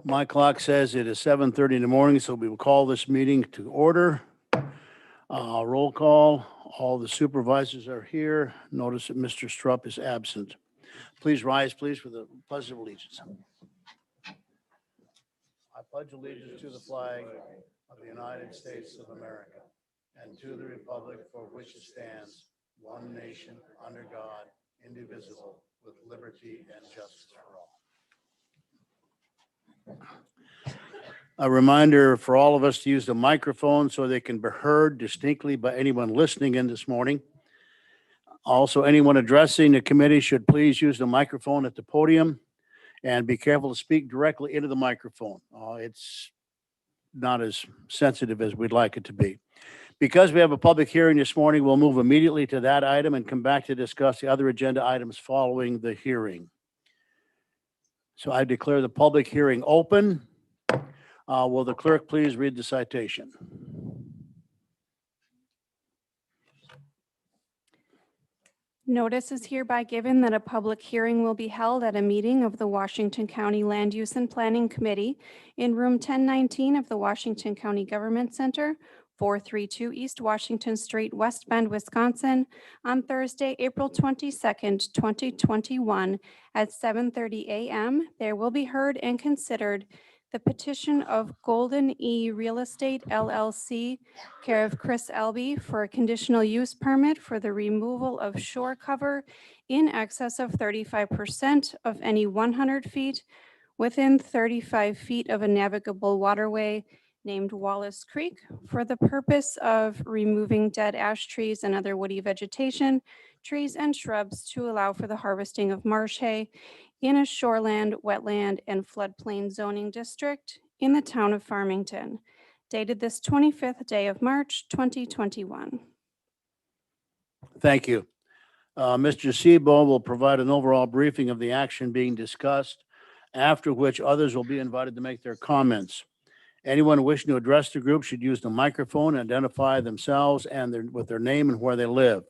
My clock says it is 7:30 in the morning, so we will call this meeting to order. Roll call. All the supervisors are here. Notice that Mr. Strupp is absent. Please rise, please, for the pledge of allegiance. I pledge allegiance to the flag of the United States of America and to the republic for which it stands, one nation, under God, indivisible, with liberty and justice for all. A reminder for all of us to use the microphone so they can be heard distinctly by anyone listening in this morning. Also, anyone addressing the committee should please use the microphone at the podium and be careful to speak directly into the microphone. It's not as sensitive as we'd like it to be. Because we have a public hearing this morning, we'll move immediately to that item and come back to discuss the other agenda items following the hearing. So I declare the public hearing open. Will the clerk please read the citation? Notice is hereby given that a public hearing will be held at a meeting of the Washington County Land Use and Planning Committee in room 1019 of the Washington County Government Center, 432 East Washington Street, West Bend, Wisconsin, on Thursday, April 22nd, 2021 at 7:30 a.m. There will be heard and considered the petition of Golden E Real Estate LLC, care of Chris Elby, for a conditional use permit for the removal of shore cover in excess of 35% of any 100 feet within 35 feet of a navigable waterway named Wallace Creek for the purpose of removing dead ash trees and other woody vegetation, trees and shrubs to allow for the harvesting of marsh hay in a shoreland, wetland, and floodplain zoning district in the town of Farmington, dated this 25th day of March, 2021. Thank you. Mr. Sebo will provide an overall briefing of the action being discussed, after which others will be invited to make their comments. Anyone wishing to address the group should use the microphone and identify themselves and with their name and where they live.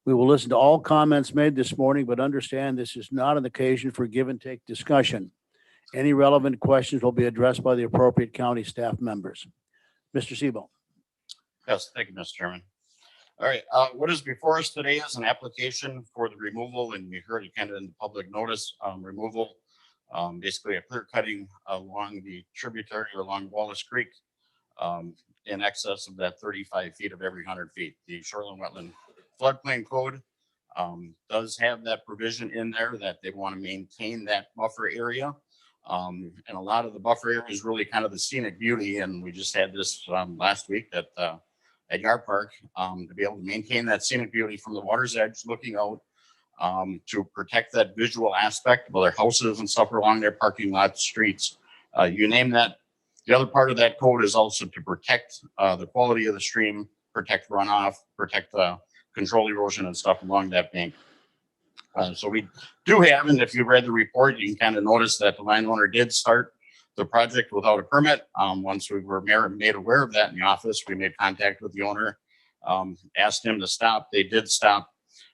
We will listen to all comments made this morning, but understand this is not an occasion for give and take discussion. Any relevant questions will be addressed by the appropriate county staff members. Mr. Sebo. Yes, thank you, Mr. Chairman. All right, what is before us today is an application for the removal, and you heard it kind of in the public notice, removal, basically a clear cutting along the tributary or along Wallace Creek in excess of that 35 feet of every 100 feet. The Shoreland Wetland Floodplain Code does have that provision in there that they want to maintain that buffer area. And a lot of the buffer area is really kind of the scenic beauty. And we just had this last week at Yard Park to be able to maintain that scenic beauty from the water's edge looking out, to protect that visual aspect of their houses and stuff along their parking lots, streets, you name that. The other part of that code is also to protect the quality of the stream, protect runoff, protect control erosion and stuff along that bank. So we do have, and if you read the report, you can kind of notice that the landowner did start the project without a permit. Once we were made aware of that in the office, we made contact with the owner, asked him to stop. They did stop,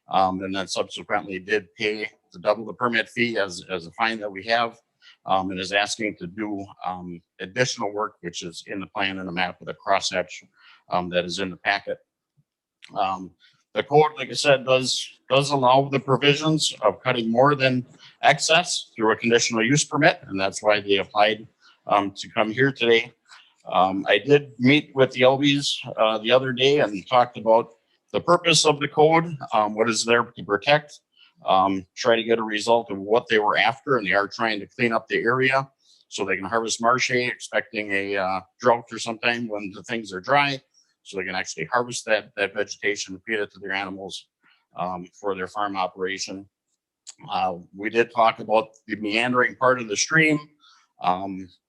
and then subsequently did pay the double the permit fee as a fine that we have, and is asking to do additional work, which is in the plan and a map with a crosshatch that is in the packet. The code, like I said, does allow the provisions of cutting more than excess through a conditional use permit, and that's why they applied to come here today. I did meet with the Elbys the other day and talked about the purpose of the code, what is there to protect, try to get a result of what they were after, and they are trying to clean up the area so they can harvest marsh hay, expecting a drought or sometime when the things are dry, so they can actually harvest that vegetation, feed it to their animals for their farm operation. We did talk about the meandering part of the stream.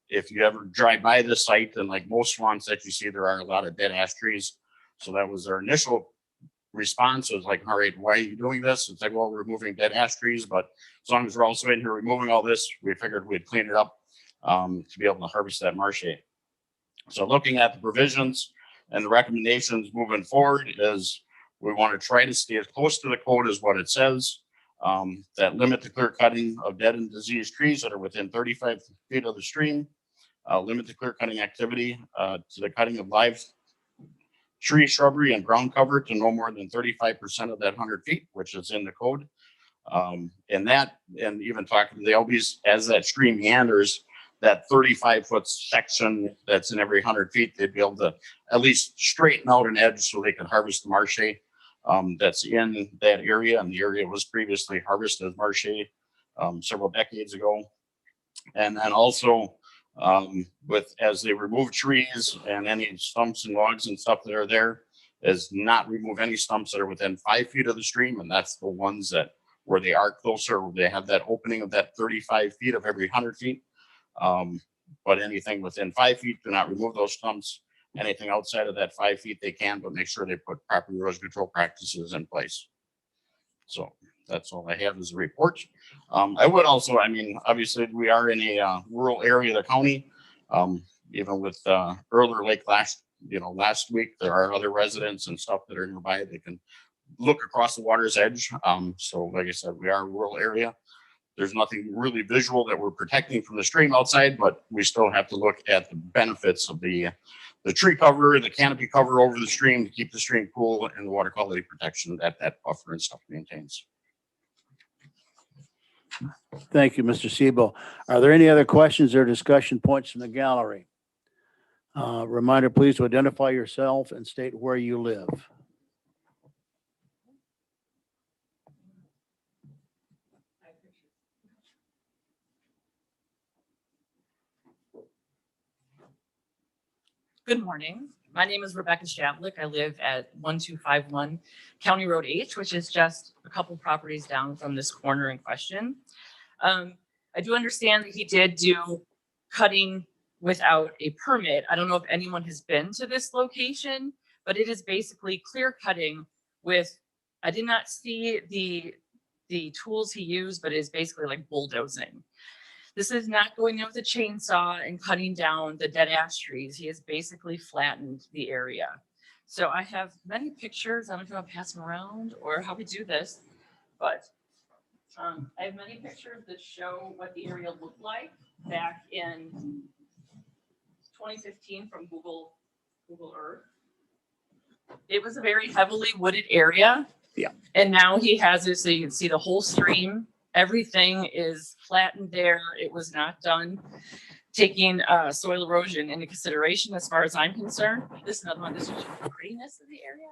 If you ever drive by this site, and like most swamps that you see, there are a lot of dead ash trees. So that was our initial response. It was like, all right, why are you doing this? It's like, well, we're removing dead ash trees, but as long as we're also in here removing all this, we figured we'd clean it up to be able to harvest that marsh hay. So looking at the provisions and the recommendations moving forward is we want to try to stay as close to the code as what it says. that limit the clear cutting of dead and diseased trees that are within 35 feet of the stream. Limit the clear cutting activity to the cutting of live tree, shrubbery, and ground cover to no more than 35% of that 100 feet, which is in the code. And even talking to the LBs as that stream meanders, that 35-foot section that's in every 100 feet, they'd be able to at least straighten out an edge so they can harvest the marsh that's in that area. And the area was previously harvested as marsh several decades ago. And then also as they remove trees and any stumps and logs and stuff that are there, is not remove any stumps that are within 5 feet of the stream. And that's the ones that where they are closer, where they have that opening of that 35 feet of every 100 feet. But anything within 5 feet, do not remove those stumps. Anything outside of that 5 feet, they can, but make sure they put proper erosion control practices in place. So that's all I have as a report. I would also, obviously we are in a rural area of the county. Even with Earler Lake last week, there are other residents and stuff that are nearby. They can look across the water's edge. So like I said, we are a rural area. There's nothing really visual that we're protecting from the stream outside, but we still have to look at the benefits of the tree cover, the canopy cover over the stream to keep the stream cool, and the water quality protection that buffer and stuff maintains. Thank you, Mr. Siebel. Are there any other questions or discussion points from the gallery? Reminder, please, to identify yourself and state where you live. Good morning. My name is Rebecca Shavlik. I live at 1251 County Road H, which is just a couple properties down from this corner in question. I do understand that he did do cutting without a permit. I don't know if anyone has been to this location, but it is basically clear cutting with, I did not see the tools he used, but it is basically like bulldozing. This is not going in with a chainsaw and cutting down the dead ash trees. He has basically flattened the area. So I have many pictures. I don't know if you want to pass them around or how we do this, but I have many pictures that show what the area looked like back in 2015 from Google Earth. It was a very heavily wooded area. Yeah. And now he has it so you can see the whole stream. Everything is flattened there. It was not done taking soil erosion into consideration as far as I'm concerned. This is another one. This shows the prettiness of the area.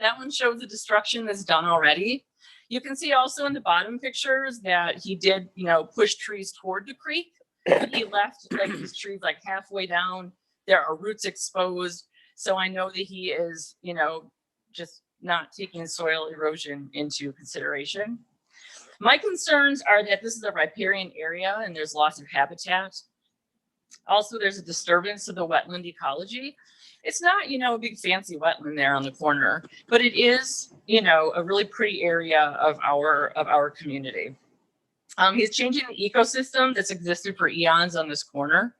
That one shows the destruction that's done already. You can see also in the bottom pictures that he did, push trees toward the creek. He left like these trees like halfway down. There are roots exposed. So I know that he is, just not taking soil erosion into consideration. My concerns are that this is a riparian area and there's loss of habitat. Also, there's a disturbance of the wetland ecology. It's not, a big fancy wetland there on the corner, but it is, a really pretty area of our community. He's changing the ecosystem that's existed for eons on this corner.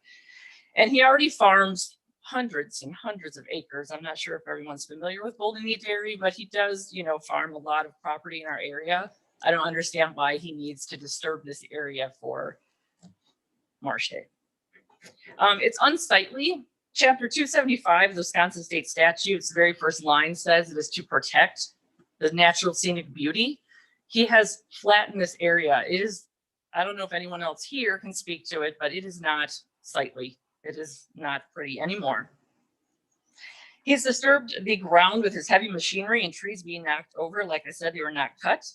And he already farms hundreds and hundreds of acres. I'm not sure if everyone's familiar with Golden Knee Dairy, but he does, farm a lot of property in our area. I don't understand why he needs to disturb this area for marsh hay. It's unsightly. Chapter 275 of the Wisconsin State Statutes, the very first line says it is to protect the natural scenic beauty. He has flattened this area. It is, I don't know if anyone else here can speak to it, but it is not sightly. It is not pretty anymore. He's disturbed the ground with his heavy machinery and trees being knocked over. Like I said, they were not cut.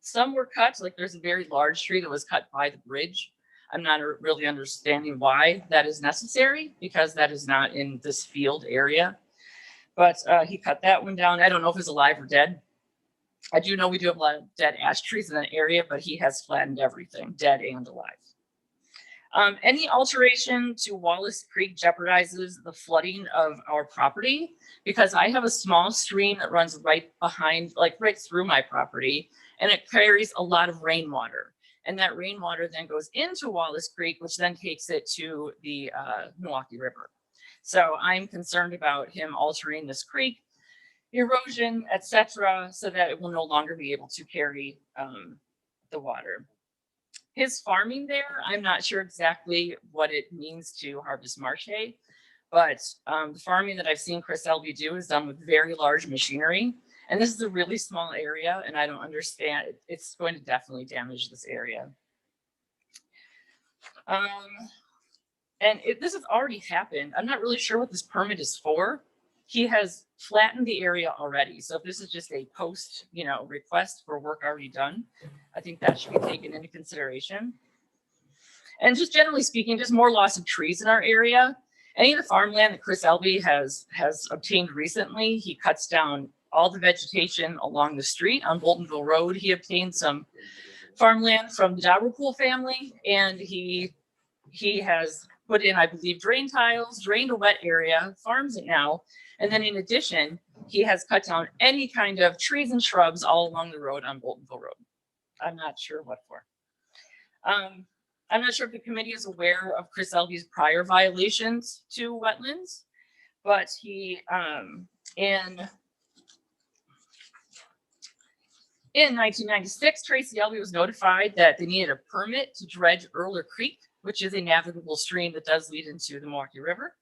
Some were cut, like there's a very large tree that was cut by the bridge. I'm not really understanding why that is necessary because that is not in this field area. But he cut that one down. I don't know if it's alive or dead. I do know we do have a lot of dead ash trees in that area, but he has flattened everything, dead and alive. Any alteration to Wallace Creek jeopardizes the flooding of our property because I have a small stream that runs right behind, like right through my property, and it carries a lot of rainwater. And that rainwater then goes into Wallace Creek, which then takes it to the Milwaukee River. So I'm concerned about him altering this creek. erosion, etc., so that it will no longer be able to carry the water. His farming there, I'm not sure exactly what it means to harvest marsh hay, but the farming that I've seen Chris Elby do is done with very large machinery. And this is a really small area, and I don't understand. It's going to definitely damage this area. This has already happened. I'm not really sure what this permit is for. He has flattened the area already. So if this is just a post, request for work already done, I think that should be taken into consideration. And just generally speaking, just more loss of trees in our area. Any of the farmland that Chris Elby has obtained recently, he cuts down all the vegetation along the street on Boltonville Road. He obtained some farmland from the Dalrymple family, and he has put in, I believe, drain tiles, drained a wet area, farms it now. And then in addition, he has cut down any kind of trees and shrubs all along the road on Boltonville Road. I'm not sure what for. I'm not sure if the committee is aware of Chris Elby's prior violations to wetlands, but he, in 1996, Tracy Elby was notified that they needed a permit to dredge Erler Creek, which is a navigable stream that does lead into the Milwaukee River.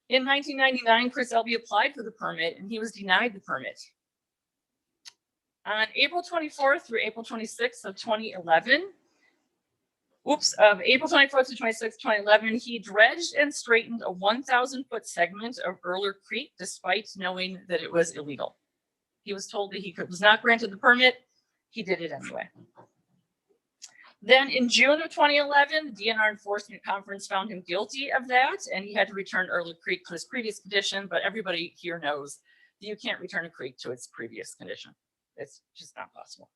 In 1999, Chris Elby applied for the permit and he was denied the permit. On April 24th through April 26th of 2011, of April 24th to 26th, 2011, he dredged and straightened a 1,000-foot segment of Erler Creek despite knowing that it was illegal. He was told that he was not granted the permit. He did it anyway. Then in June of 2011, the DNR Enforcement Conference found him guilty of that, and he had to return Erler Creek to its previous condition, but everybody here knows that you can't return a creek to its previous condition. It's just not possible.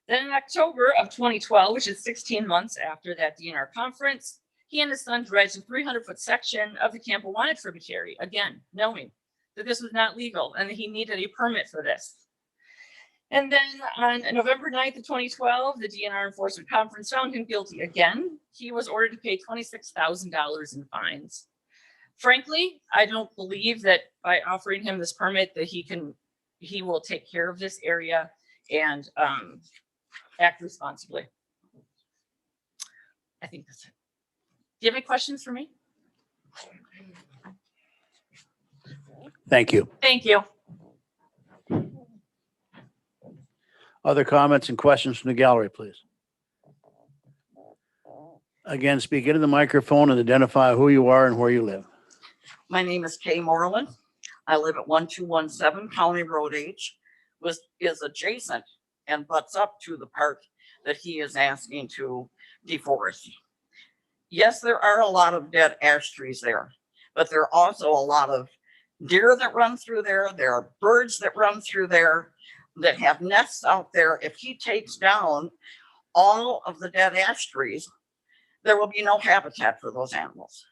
Then in October of 2012, which is 16 months after that DNR conference, he and his son dredged a 300-foot section of the Campbell-Wanted tributary, again, knowing that this was not legal and that he needed a permit for this. And then on November 9th of 2012, the DNR Enforcement Conference found him guilty again. He was ordered to pay $26,000 in fines. Frankly, I don't believe that by offering him this permit that he will take care of this area and act responsibly. I think that's it. Do you have any questions for me? Thank you. Thank you. Other comments and questions from the gallery, please. Again, speak into the microphone and identify who you are and where you live. My name is Kay Moreland. I live at 1217 County Road H, which is adjacent and butts up to the park that he is asking to deforest. Yes, there are a lot of dead ash trees there, but there are also a lot of deer that run through there. There are birds that run through there that have nests out there. If he takes down all of the dead ash trees, there will be no habitat for those animals.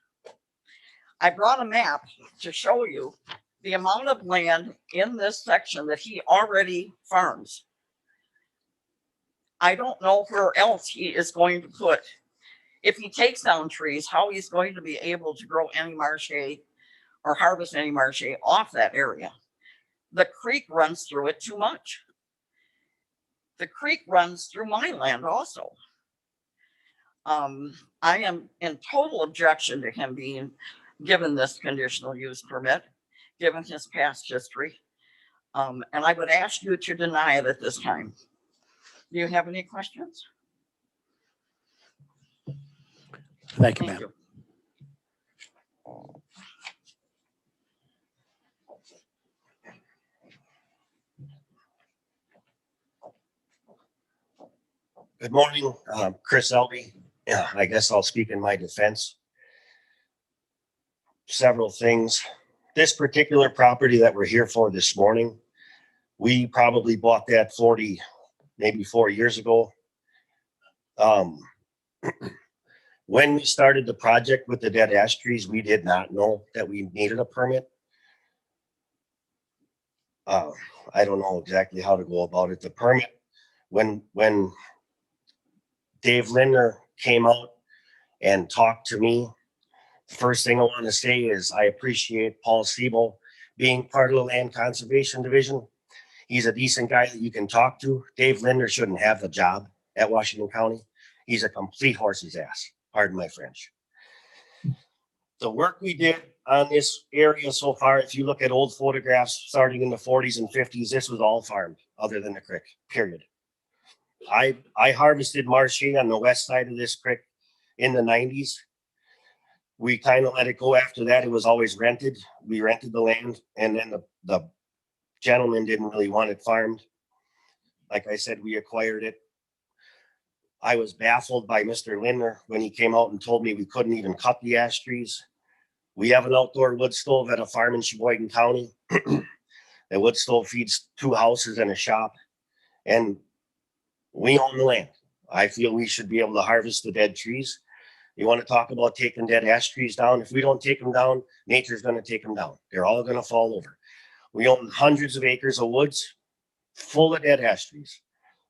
I brought a map to show you the amount of land in this section that he already farms. I don't know where else he is going to put, if he takes down trees, how he's going to be able to grow any marsh hay or harvest any marsh hay off that area. The creek runs through it too much. The creek runs through my land also. I am in total objection to him being given this conditional use permit, given his past history. And I would ask you to deny it at this time. Do you have any questions? Thank you, Thank ma'am. you. Good morning, Chris Elby. Yeah, I guess I'll speak in my defense. Several things. This particular property that we're here for this morning, we probably bought that 40, maybe 4 years ago. When we started the project with the dead ash trees, we did not know that we needed a permit. I don't know exactly how to go about it. The permit, when Dave Lindner came out and talked to me, the first thing I want to say is I appreciate Paul Siebel being part of the Land Conservation Division. He's a decent guy that you can talk to. Dave Linder shouldn't have the job at Washington County. He's a complete horse's ass, pardon my French. The work we did on this area so far, if you look at old photographs starting in the 40s and 50s, this was all farmed other than the creek, period. I harvested marshy on the west side of this creek in the 90s. We kind of let it go after that. It was always rented. We rented the land, and then the gentleman didn't really want it farmed. Like I said, we acquired it. I was baffled by Mr. Lindner when he came out and told me we couldn't even cut the ash trees. We have an outdoor wood stove at a farm in Sheboygan County. The wood stove feeds 2 houses and a shop, and we own the land. I feel we should be able to harvest the dead trees. You want to talk about taking dead ash trees down? If we don't take them down, nature's going to take them down. They're all going to fall over. We own hundreds of acres of woods full of dead ash trees.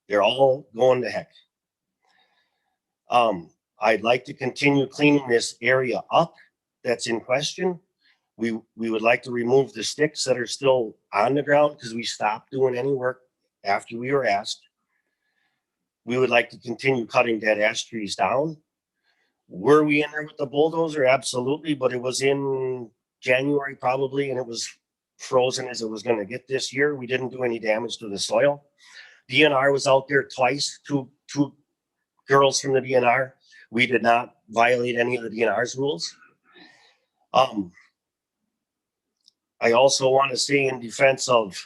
They're all going to heck. I'd like to continue cleaning this area up that's in question. We would like to remove the sticks that are still on the ground because we stopped doing any work after we were asked. We would like to continue cutting dead ash trees down. Were we in there with the bulldozer? Absolutely, but it was in January probably, and it was frozen as it was going to get this year. We didn't do any damage to the soil. DNR was out there twice, two girls from the DNR. We did not violate any of the DNR's rules. I also want to say in defense of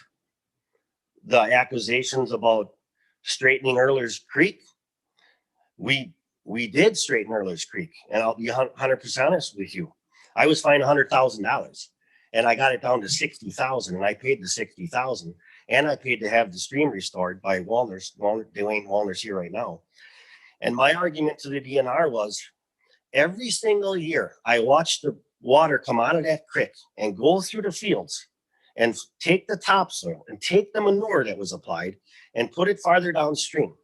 the accusations about straightening Earler's Creek, we did straighten Earler's Creek, and I'll be 100% honest with you. I was fined $100,000, and I got it down to $60,000, and I paid the $60,000, and I paid to have the stream restored by Dwayne Wallner's here right now. And my argument to the DNR was, every single year I watched the water come out of that creek and go through the fields and take the topsoil and take the manure that was applied and put it farther downstream.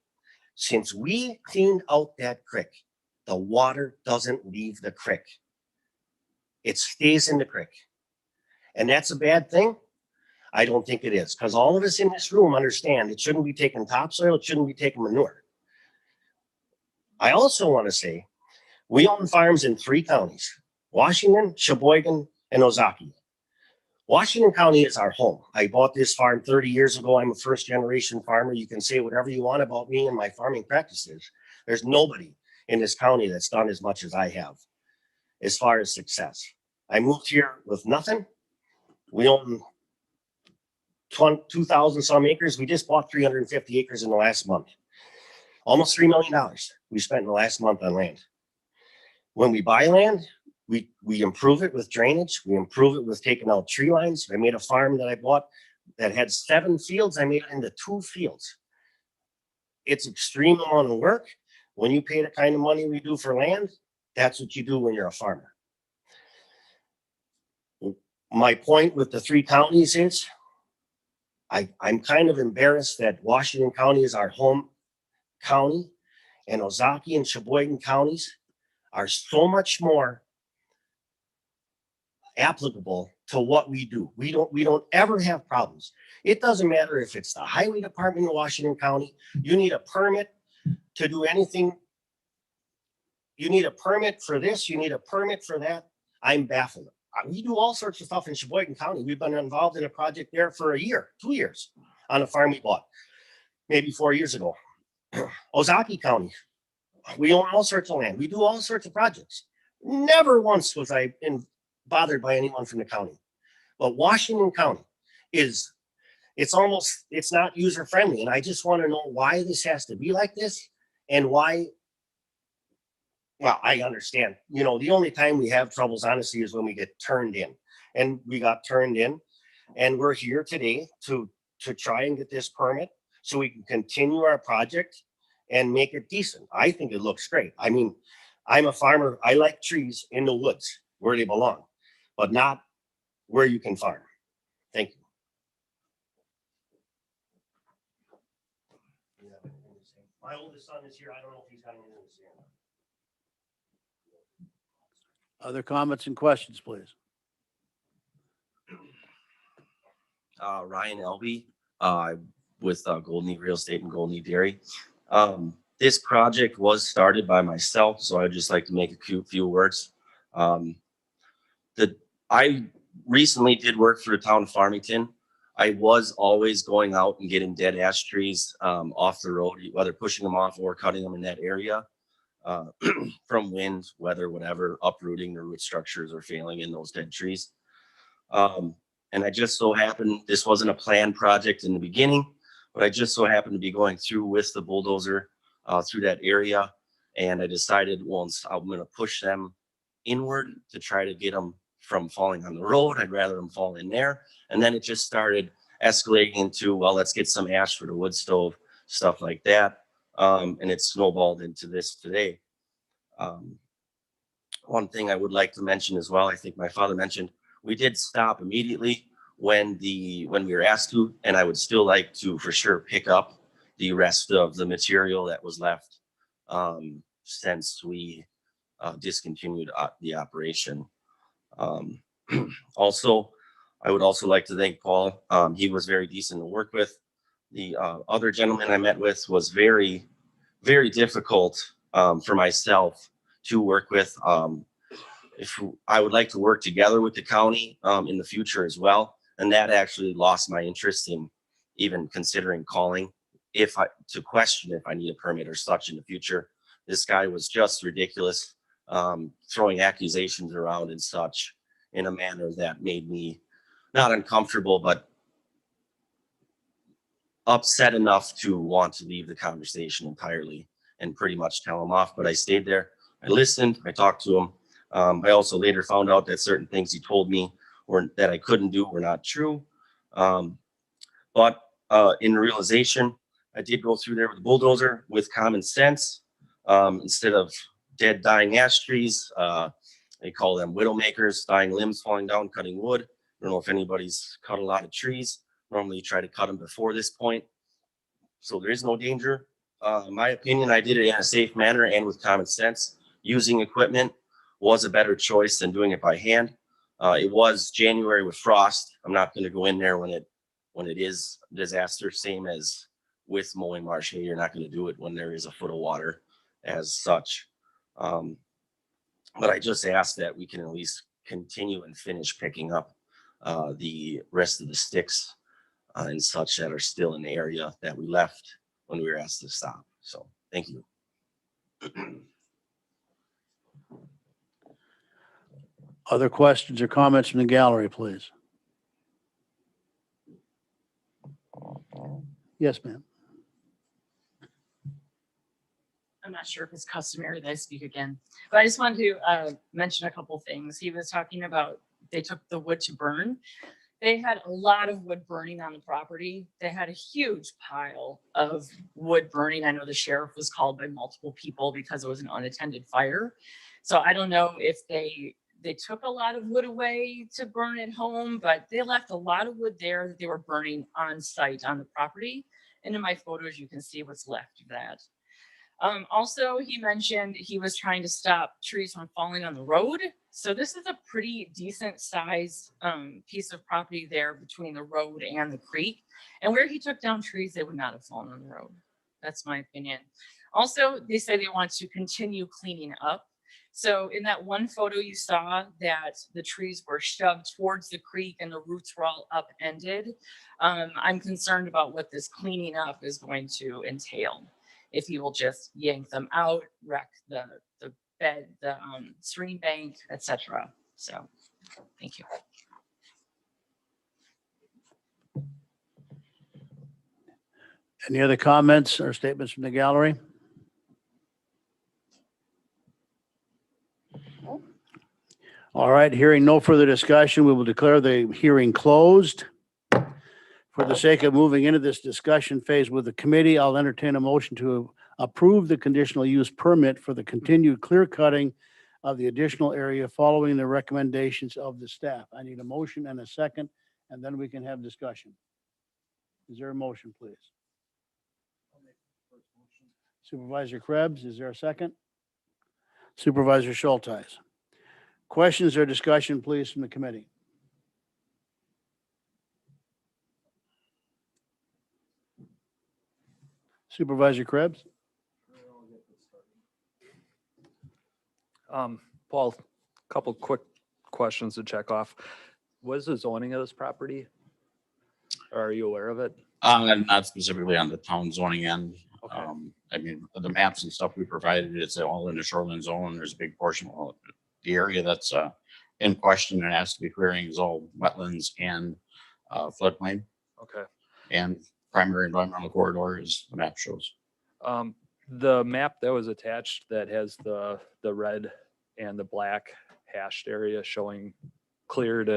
Since we cleaned out that creek, the water doesn't leave the creek. It stays in the creek. And that's a bad thing? I don't think it is, because all of us in this room understand it shouldn't be taking topsoil, it shouldn't be taking manure. I also want to say, we own farms in 3 counties, Washington, Sheboygan, and Ozaukee. Washington County is our home. I bought this farm 30 years ago. I'm a first-generation farmer. You can say whatever you want about me and my farming practices. There's nobody in this county that's done as much as I have as far as success. I moved here with nothing. We own 2,000 some acres. We just bought 350 acres in the last month. Almost $3 million we spent in the last month on land. When we buy land, we improve it with drainage. We improve it with taking out tree lines. I made a farm that I bought that had 7 fields. I made it into 2 fields. It's extreme amount of work. When you pay the kind of money we do for land, that's what you do when you're a farmer. My point with the 3 counties is I'm kind of embarrassed that Washington County is our home county, and Ozaukee and Sheboygan counties are so much more applicable to what we do. We don't ever have problems. It doesn't matter if it's the highway department in Washington County. You need a permit to do anything. You need a permit for this. You need a permit for that. I'm baffled. We do all sorts of stuff in Sheboygan County. We've been involved in a project there for a year, 2 years on a farm we bought maybe 4 years ago. Ozaukee County, we own all sorts of land. We do all sorts of projects. Never once was I bothered by anyone from the county. But Washington County it's not user friendly. And I just want to know why this has to be like this and why. Well, I understand, the only time we have troubles, honestly, is when we get turned in, and we got turned in, and we're here today to try and get this permit so we can continue our project and make it decent. I think it looks great. I mean, I'm a farmer. I like trees in the woods where they belong, but not where you can farm. Thank you. My oldest son is here. I don't know if he's got anything to say. Other comments and questions, please? Ryan Elby, with Golden Eagle Real Estate and Golden Eagle Dairy. This project was started by myself, so I'd just like to make a few words. I recently did work for the town of Farmington. I was always going out and getting dead ash trees off the road, whether pushing them off or cutting them in that area from wind, weather, whatever, uprooting the root structures or failing in those dead trees. And I just so happened, this wasn't a planned project in the beginning, but I just so happened to be going through with the bulldozer through that area. And I decided once I'm going to push them inward to try to get them from falling on the road. I'd rather them fall in there. And then it just started escalating into, well, let's get some ash for the wood stove, stuff like that. And it snowballed into this today. One thing I would like to mention as well, I think my father mentioned, we did stop immediately when we were asked to, and I would still like to for sure pick up the rest of the material that was left since we discontinued the operation. Also, I would also like to thank Paul. He was very decent to work with. The other gentleman I met with was very, very difficult for myself to work with. If I would like to work together with the county in the future as well. And that actually lost my interest in even considering calling to question if I need a permit or such in the future. This guy was just ridiculous, throwing accusations around and such in a manner that made me not uncomfortable, but upset enough to want to leave the conversation entirely and pretty much tell him off. But I stayed there. I listened. I talked to him. I also later found out that certain things he told me that I couldn't do were not true. But in realization, I did go through there with a bulldozer with common sense. Instead of dead, dying ash trees, they call them widow makers, dying limbs falling down, cutting wood. I don't know if anybody's cut a lot of trees. Normally you try to cut them before this point. So there is no danger. In my opinion, I did it in a safe manner and with common sense. Using equipment was a better choice than doing it by hand. It was January with frost. I'm not going to go in there when it is a disaster, same as with mowing marsh hay. You're not going to do it when there is a foot of water as such. But I just ask that we can at least continue and finish picking up the rest of the sticks and such that are still in the area that we left when we were asked to stop. So thank you. Other questions or comments from the gallery, please? Yes, ma'am. I'm not sure if it's customary that I speak again, but I just wanted to mention a couple things. He was talking about they took the wood to burn. They had a lot of wood burning on the property. They had a huge pile of wood burning. I know the sheriff was called by multiple people because it was an unattended fire. So I don't know if they took a lot of wood away to burn at home, but they left a lot of wood there that they were burning on site on the property. And in my photos, you can see what's left of that. Also, he mentioned he was trying to stop trees from falling on the road. So this is a pretty decent size piece of property there between the road and the creek. And where he took down trees, they would not have fallen on the road. That's my opinion. Also, they say they want to continue cleaning up. So in that one photo you saw that the trees were shoved towards the creek and the roots were all upended. I'm concerned about what this cleaning up is going to entail. If you will just yank them out, wreck the bed, the stream bank, etc. So, thank you. Any other comments or statements from the gallery? All right, hearing no further discussion, we will declare the hearing closed. For the sake of moving into this discussion phase with the committee, I'll entertain a motion to approve the conditional use permit for the continued clear cutting of the additional area following the recommendations of the staff. I need a motion and a second, and then we can have discussion. Is there a motion, please? Supervisor Krebs, is there a second? Supervisor Schultheis. Questions or discussion, please, from the committee? Supervisor Krebs? Paul, couple quick questions to check off. What is the zoning of this property? Are you aware of it? Not specifically on the town zoning end. Okay. I mean, the maps and stuff we provided, it's all in the shoreline zone. There's a big portion of the area that's in question and has to be clearing is all wetlands and floodplain Okay. and primary environmental corridor, as the map shows. The map that was attached that has the red and the black hashed area showing cleared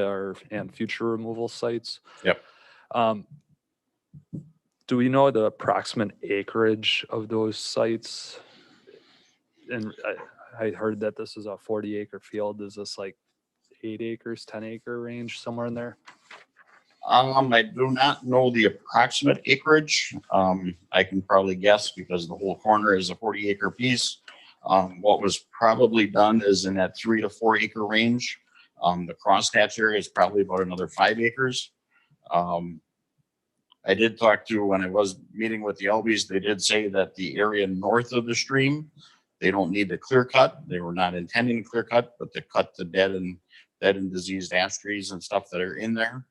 and future removal sites. Yep. Do we know the approximate acreage of those sites? And I heard that this is a 40-acre field. Is this like 8 acres, 10-acre range, somewhere in there? I do not know the approximate acreage. I can probably guess because the whole corner is a 40-acre piece. What was probably done is in that 3 to 4 acre range. The crosshatch area is probably about another 5 acres. I did talk to, when I was meeting with the Elbies, they did say that the area north of the stream, they don't need to clear cut. They were not intending to clear cut, but to cut the dead and diseased ash trees and stuff that are in there,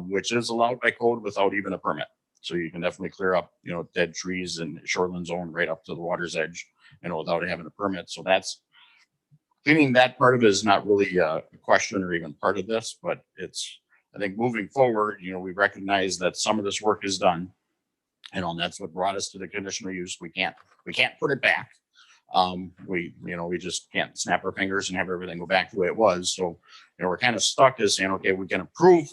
which is allowed by code without even a permit. So you can definitely clear up, dead trees and shoreline zone right up to the water's edge, without having a permit. So that's cleaning that part of it is not really a question or even part of this, but it's, I think moving forward, we recognize that some of this work is done. And that's what brought us to the conditional use. We can't put it back. We just can't snap our fingers and have everything go back the way it was. So, we're kind of stuck as saying, okay, we can approve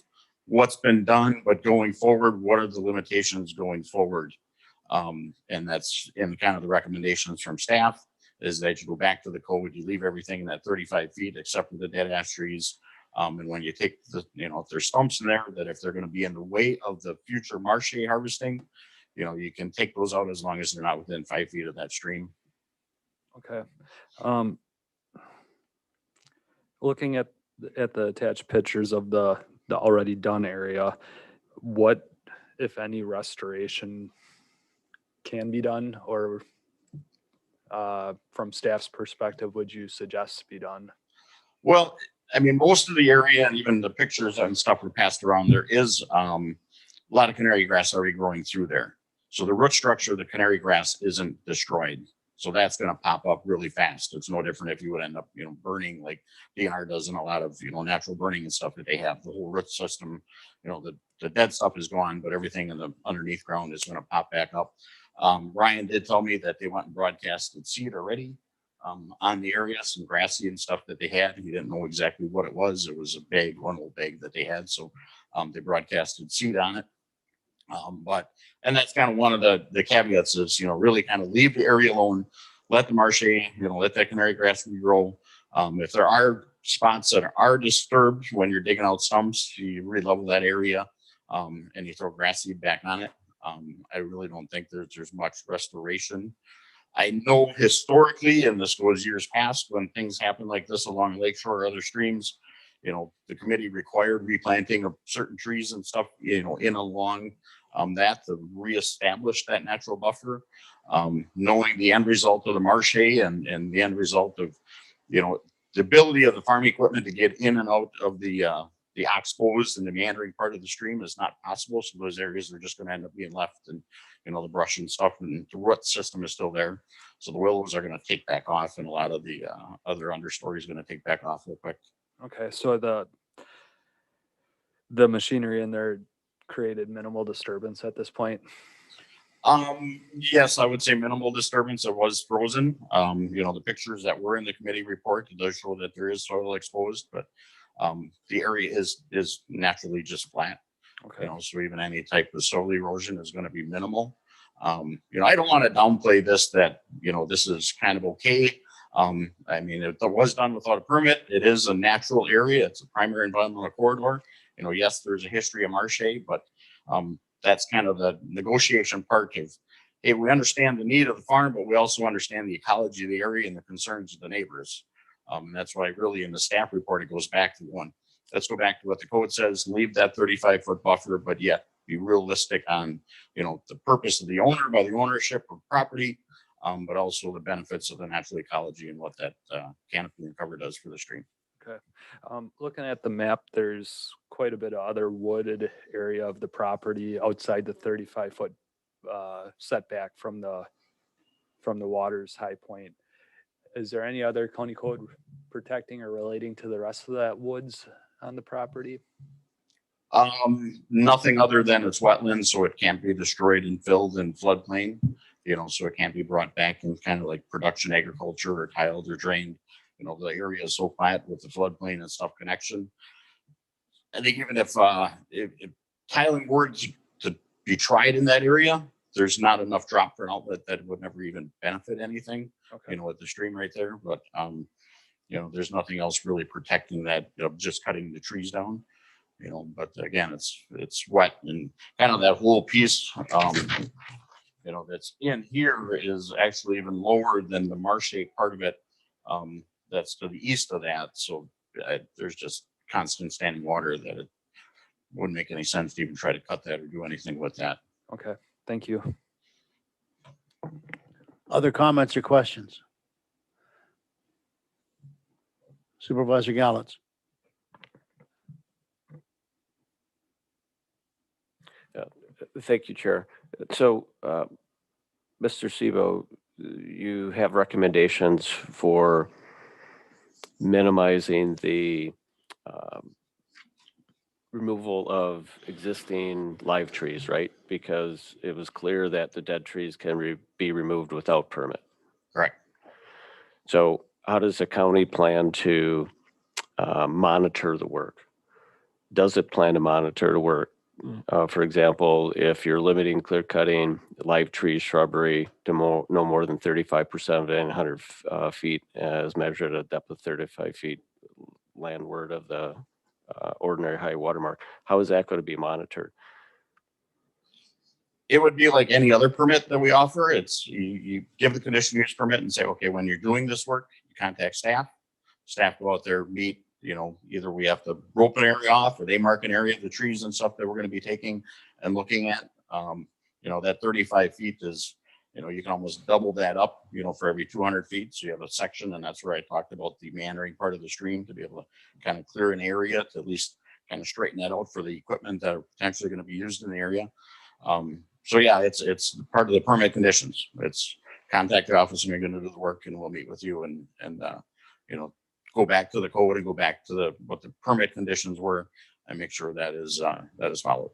what's been done, but going forward, what are the limitations going forward? And that's in kind of the recommendations from staff is that you go back to the code, you leave everything in that 35 feet except for the dead ash trees. And when you take the, if there's stumps in there, that if they're going to be in the way of the future marsh harvesting, you can take those out as long as they're not within 5 feet of that stream. Okay. Looking at the attached pictures of the already done area, what, if any, restoration can be done, or from staff's perspective, would you suggest be done? Well, I mean, most of the area and even the pictures and stuff were passed around. There is a lot of canary grass already growing through there. So the root structure of the canary grass isn't destroyed. So that's going to pop up really fast. It's no different if you would end up, burning like DNR does in a lot of, natural burning and stuff that they have. The whole root system, the dead stuff is gone, but everything in the underneath ground is going to pop back up. Ryan did tell me that they went and broadcasted seed already on the area, some grassy and stuff that they had. He didn't know exactly what it was. It was a bag, one old bag that they had. So they broadcasted seed on it. And that's kind of one of the caveats is, really kind of leave the area alone, let the marsh, let that canary grass regrow. If there are spots that are disturbed when you're digging out stumps, you re-level that area and you throw grass seed back on it. I really don't think there's much restoration. I know historically, and this goes years past, when things happen like this along Lakeshore or other streams, the committee required replanting of certain trees and stuff, in along that to reestablish that natural buffer. Knowing the end result of the marsh and the end result of, the ability of the farm equipment to get in and out of the oxbows and the meandering part of the stream is not possible. So those areas are just going to end up being left, and the brush and stuff, and the root system is still there. So the willows are going to take back off, and a lot of the other understory is going to take back off real quick. Okay, so the machinery in there created minimal disturbance at this point. Yes, I would say minimal disturbance. It was frozen. The pictures that were in the committee report, it does show that there is soil exposed, but the area is naturally just flat. Okay. So even any type of soil erosion is going to be minimal. I don't want to downplay this, that, this is kind of okay. I mean, it was done without a permit. It is a natural area. It's a primary environmental corridor. Yes, there's a history of marsh, but that's kind of the negotiation part of, hey, we understand the need of the farm, but we also understand the ecology of the area and the concerns of the neighbors. And that's why really in the staff report, it goes back to let's go back to what the code says, leave that 35-foot buffer, but yet be realistic on, the purpose of the owner by the ownership of property, but also the benefits of the natural ecology and what that canopy and cover does for the stream. Okay. Looking at the map, there's quite a bit of other wooded area of the property outside the 35-foot setback from the water's high point. Is there any other county code protecting or relating to the rest of that woods on the property? Nothing other than it's wetlands, so it can't be destroyed and filled in floodplain, so it can't be brought back in kind of like production agriculture or tiled or drained. The area is so flat with the floodplain and stuff connection. I think even if tiling were to be tried in that area, there's not enough drop for an outlet that would never even benefit anything, Okay. with the stream right there. But, there's nothing else really protecting that, just cutting the trees down, but again, it's wet and kind of that whole piece, that's in here is actually even lower than the marsh shaped part of it. That's to the east of that. So there's just constant standing water that it wouldn't make any sense to even try to cut that or do anything with that. Okay, thank you. Other comments or questions? Supervisor Gallitz. Thank you, Chair. So, Mr. Sebo, you have recommendations for minimizing the removal of existing live trees, right? Because it was clear that the dead trees can be removed without permit. Correct. So how does the county plan to monitor the work? Does it plan to monitor the work? For example, if you're limiting clear cutting live trees, shrubbery to no more than 35% of 100 feet as measured at a depth of 35 feet landward of the ordinary high water mark, how is that going to be monitored? It would be like any other permit that we offer. It's you give the conditional use permit and say, okay, when you're doing this work, you contact staff. Staff go out there, meet, either we have to rope an area off or they mark an area of the trees and stuff that we're going to be taking and looking at. That 35 feet is, you can almost double that up, for every 200 feet. So you have a section, and that's where I talked about the meandering part of the stream to be able to kind of clear an area to at least kind of straighten that out for the equipment that are potentially going to be used in the area. So yeah, it's part of the permit conditions. It's contact the office and you're going to do the work, and we'll meet with you and go back to the code and go back to what the permit conditions were and make sure that is followed.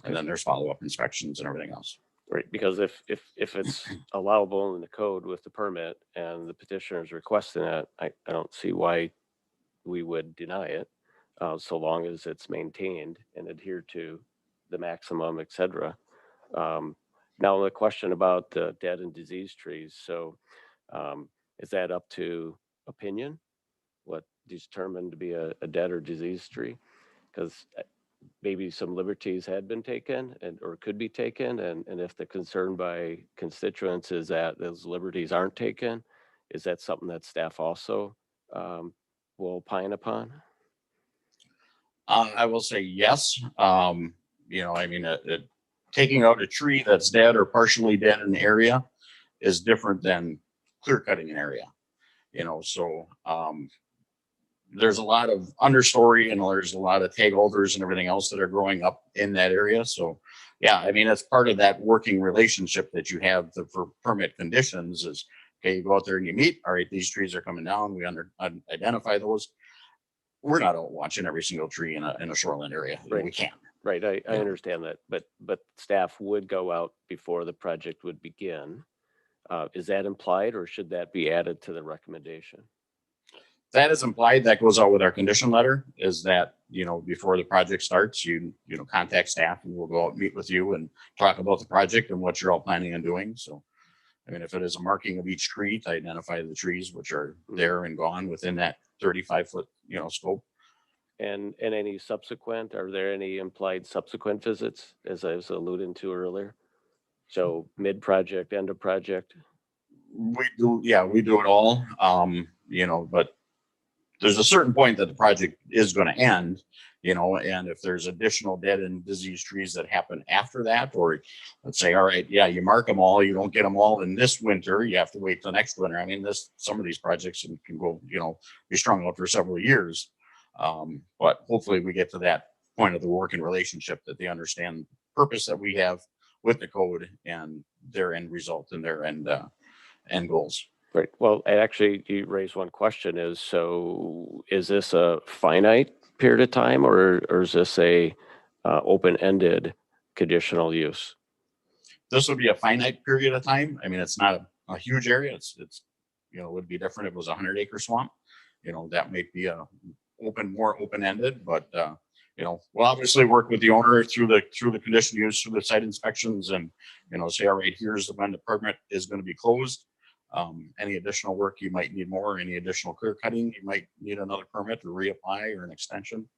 And then there's follow-up inspections and everything else. Right, because if it's allowable in the code with the permit and the petitioner is requesting it, I don't see why we would deny it, so long as it's maintained and adhered to the maximum, et cetera. Now the question about the dead and diseased trees. So is that up to opinion? What is determined to be a dead or diseased tree? Because maybe some liberties had been taken or could be taken. And if the concern by constituents is that those liberties aren't taken, is that something that staff also will opine upon? I will say yes. Taking out a tree that's dead or partially dead in an area is different than clear cutting an area. So there's a lot of understory and there's a lot of tag holders and everything else that are growing up in that area. So yeah, it's part of that working relationship that you have for permit conditions is, okay, you go out there and you meet, all right, these trees are coming down. We identify those. We're not out watching every single tree in a shoreline area. Right. We can't. Right, I understand that, but staff would go out before the project would begin. Is that implied or should that be added to the recommendation? That is implied. That goes out with our condition letter is that, before the project starts, you contact staff and we'll go out and meet with you and talk about the project and what you're all planning on doing. So, if it is a marking of each tree to identify the trees which are there and gone within that 35-foot, scope. And any subsequent, are there any implied subsequent visits, as I was alluding to earlier? So mid-project, end of project? We do it all. But there's a certain point that the project is going to end, you know, and if there's additional dead and diseased trees that happen after that, or let's say, all right, yeah, you mark them all, you don't get them all in this winter, you have to wait till next winter. I mean, some of these projects can go, you know, be strung out for several years. But hopefully we get to that point of the working relationship that they understand the purpose that we have with the code and their end result and their end goals. Right. Well, and actually, you raised one question so is this a finite period of time or is this a open-ended conditional use? This would be a finite period of time. I mean, it's not a huge area. It's, you know, it would be different if it was a 100-acre swamp. You know, that might be more open-ended, but you know, we'll obviously work with the owner through the conditional use, through the site inspections, and, you know, say, all right, here's when the permit is going to be closed. Any additional work you might need more, any additional clear cutting, you might need another permit to reapply or an extension.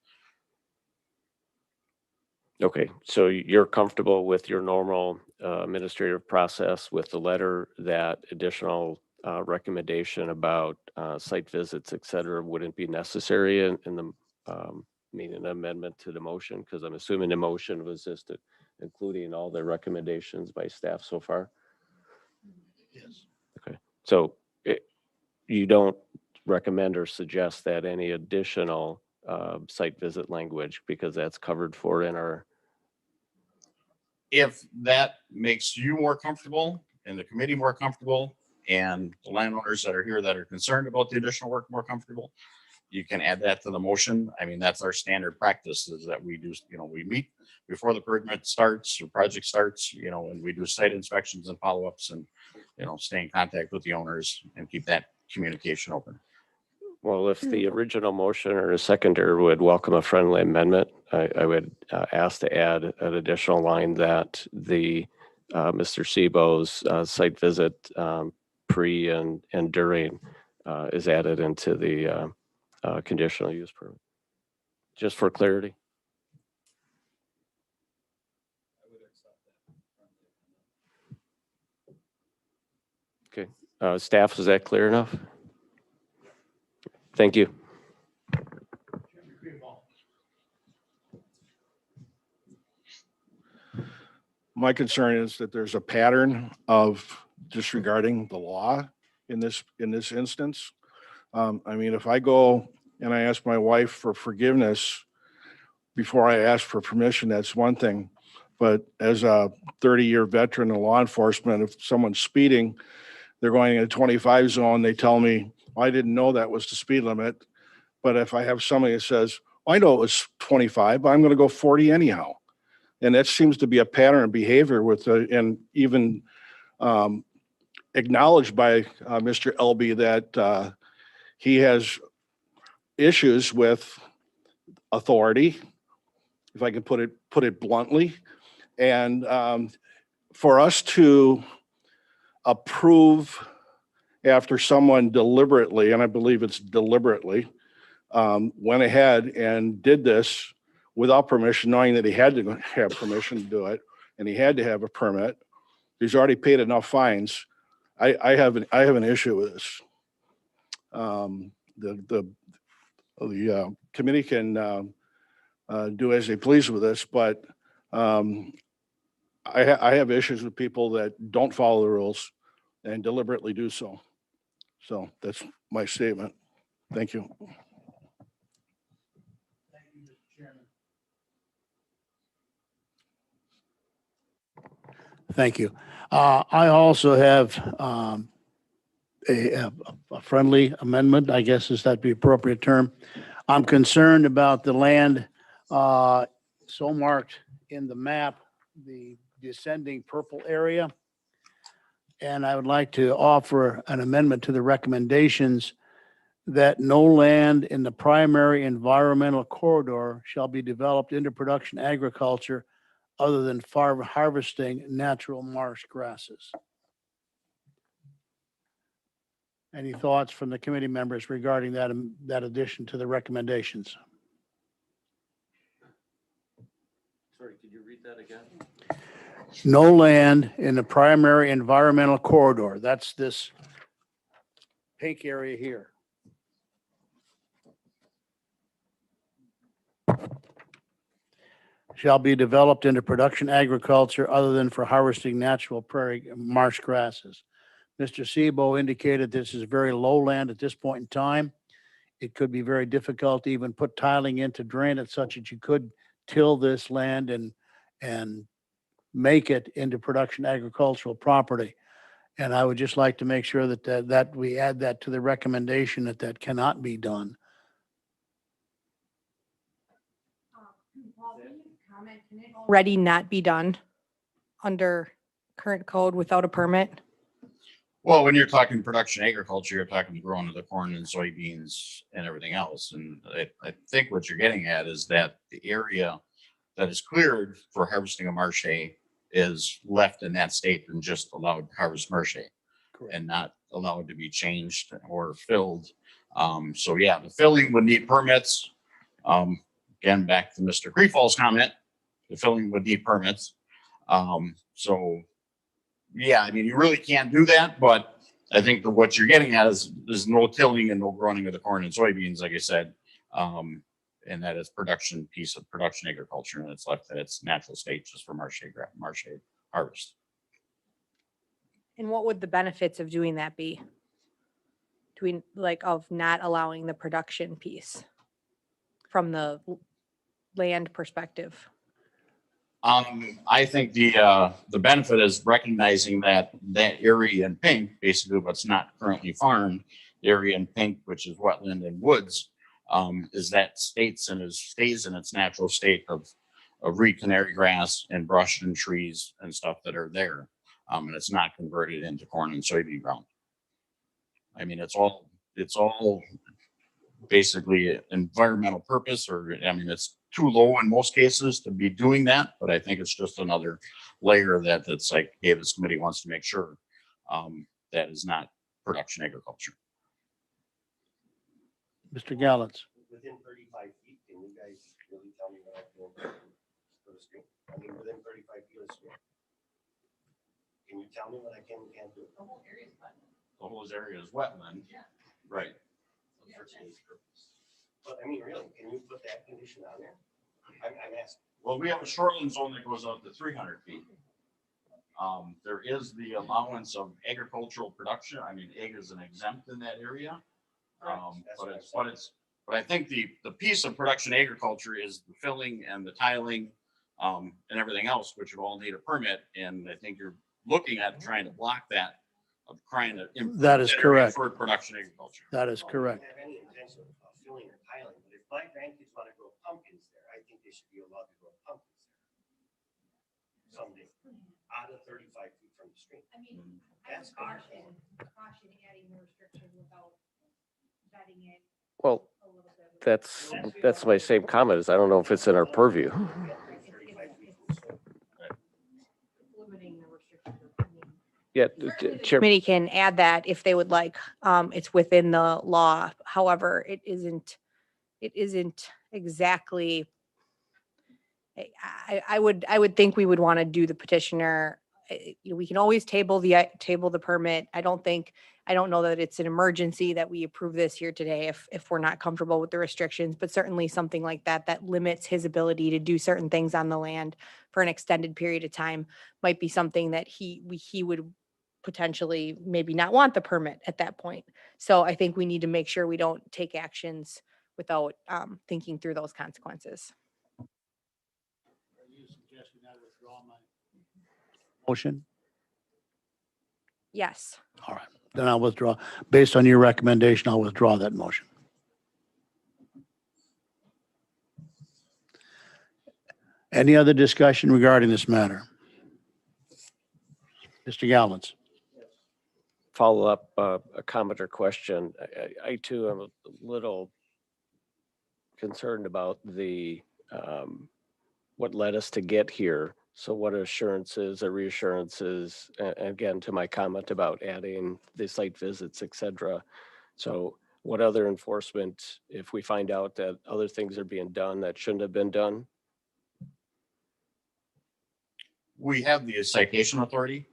Okay, so you're comfortable with your normal administrative process with the letter that additional recommendation about site visits, et cetera, wouldn't be necessary in the mean an amendment to the motion? Because I'm assuming the motion was just including all the recommendations by staff so far. Yes. Okay, so you don't recommend or suggest that any additional site visit language, because that's covered for in our. If that makes you more comfortable and the committee more comfortable and the landowners that are here that are concerned about the additional work more comfortable, you can add that to the motion. I mean, that's our standard practice, is that we do, you know, we meet before the permit starts or project starts, you know, and we do site inspections and follow-ups and, you know, stay in contact with the owners and keep that communication open. Well, if the original motion or a seconder would welcome a friendly amendment, I would ask to add an additional line that the Mr. Sebo's site visit pre and during is added into the conditional use permit, just for clarity. Okay, staff, is that clear enough? Thank you. My concern is that there's a pattern of disregarding the law in this instance. I mean, if I go and I ask my wife for forgiveness before I ask for permission, that's one thing. But as a 30-year veteran in law enforcement, if someone's speeding, they're going in a 25 zone, they tell me, well, I didn't know that was the speed limit. But if I have somebody that says, well, I know it was 25, but I'm going to go 40 anyhow. And that seems to be a pattern of behavior with, and even acknowledged by Mr. Elby that he has issues with authority, if I can put it bluntly. And for us to approve after someone deliberately, and I believe it's deliberately, went ahead and did this without permission, knowing that he had to have permission to do it, and he had to have a permit. He's already paid enough fines. I have an issue with this. The committee can do as they please with this, but I have issues with people that don't follow the rules and deliberately do so. So that's my statement. Thank you. Thank you. I also have a friendly amendment, I guess, is that the appropriate term. I'm concerned about the land so marked in the map, the descending purple area. And I would like to offer an amendment to the recommendations that no land in the primary environmental corridor shall be developed into production agriculture other than harvesting natural marsh grasses. Any thoughts from the committee members regarding that addition to the recommendations? Sorry, could you read that again? No land in the primary environmental corridor. That's this pink area here. shall be developed into production agriculture other than for harvesting natural prairie marsh grasses. Mr. Sebo indicated this is very low land at this point in time. It could be very difficult to even put tiling in to drain it such that you could till this land and make it into production agricultural property. And I would just like to make sure that we add that to the recommendation that cannot be done. Already not be done under current code without a permit? Well, when you're talking production agriculture, you're talking the growing of the corn and soybeans and everything else. And I think what you're getting at is that the area that is cleared for harvesting of marsh hay is left in that state and just allowed to harvest marsh hay and not allowed to be changed or filled. So yeah, the filling would need permits. Again, back to Mr. Creefall's comment, the filling would need permits. So yeah, I mean, you really can't do that, but I think that what you're getting at is there's no tilling and no growing of the corn and soybeans, like I said. And that is production piece of production agriculture, and it's left in its natural state just for marsh hay harvest. And what would the benefits of doing that be? Of not allowing the production piece from the land perspective? I think the benefit is recognizing that area in pink, basically what's not currently farmed, the area in pink, which is wetland and woods, is that stays in its natural state of reed canary grass and brush and trees and stuff that are there. And it's not converted into corn and soybean ground. I mean, it's all basically environmental purpose, or I mean, it's too low in most cases to be doing that, but I think it's just another layer that's like, hey, this committee wants to make sure that is not production agriculture. Mr. Gallantz. Within 35 feet, can you guys really tell me what I can go to the stream? I mean, within 35 feet of the stream. Can you tell me what I can and can't do? The whole area is wetland. Yeah. Right. But I mean, really, can you put that condition on there? I'm asking. Well, we have a shoreline zone that goes up to 300 feet. There is the allowance of agricultural production. I mean, egg is an exempt in that area. But I think the piece of production agriculture is the filling and the tiling and everything else, which would all need a permit. And I think you're looking at trying to block that, of trying to. That is correct. For production agriculture. That is correct. I don't have any intention of filling or tiling, but if my grandkids want to grow pumpkins there, I think they should be allowed to grow pumpkins there someday, out of 35 feet from the stream. I mean, That's caution adding more restriction without vetting it Well, a little bit. that's my same comment, is I don't know if it's in our purview. Limiting the restriction. Yeah, Chair, Committee can add that if they would like. It's within the law. However, it isn't exactly. I would think we would want to do the petitioner. We can always table the permit. I don't know that it's an emergency that we approve this here today if we're not comfortable with the restrictions, but certainly something like that limits his ability to do certain things on the land for an extended period of time might be something that he would potentially maybe not want the permit at that point. So I think we need to make sure we don't take actions without thinking through those consequences. Motion? Yes. All right, then I'll withdraw. Based on your recommendation, I'll withdraw that motion. Any other discussion regarding this matter? Mr. Gallantz. follow up a comment or question. I too am a little concerned about the what led us to get here. So what assurances or reassurances, again, to my comment about adding the site visits, et cetera. So what other enforcement, if we find out that other things are being done that shouldn't have been done? We have the citation authority.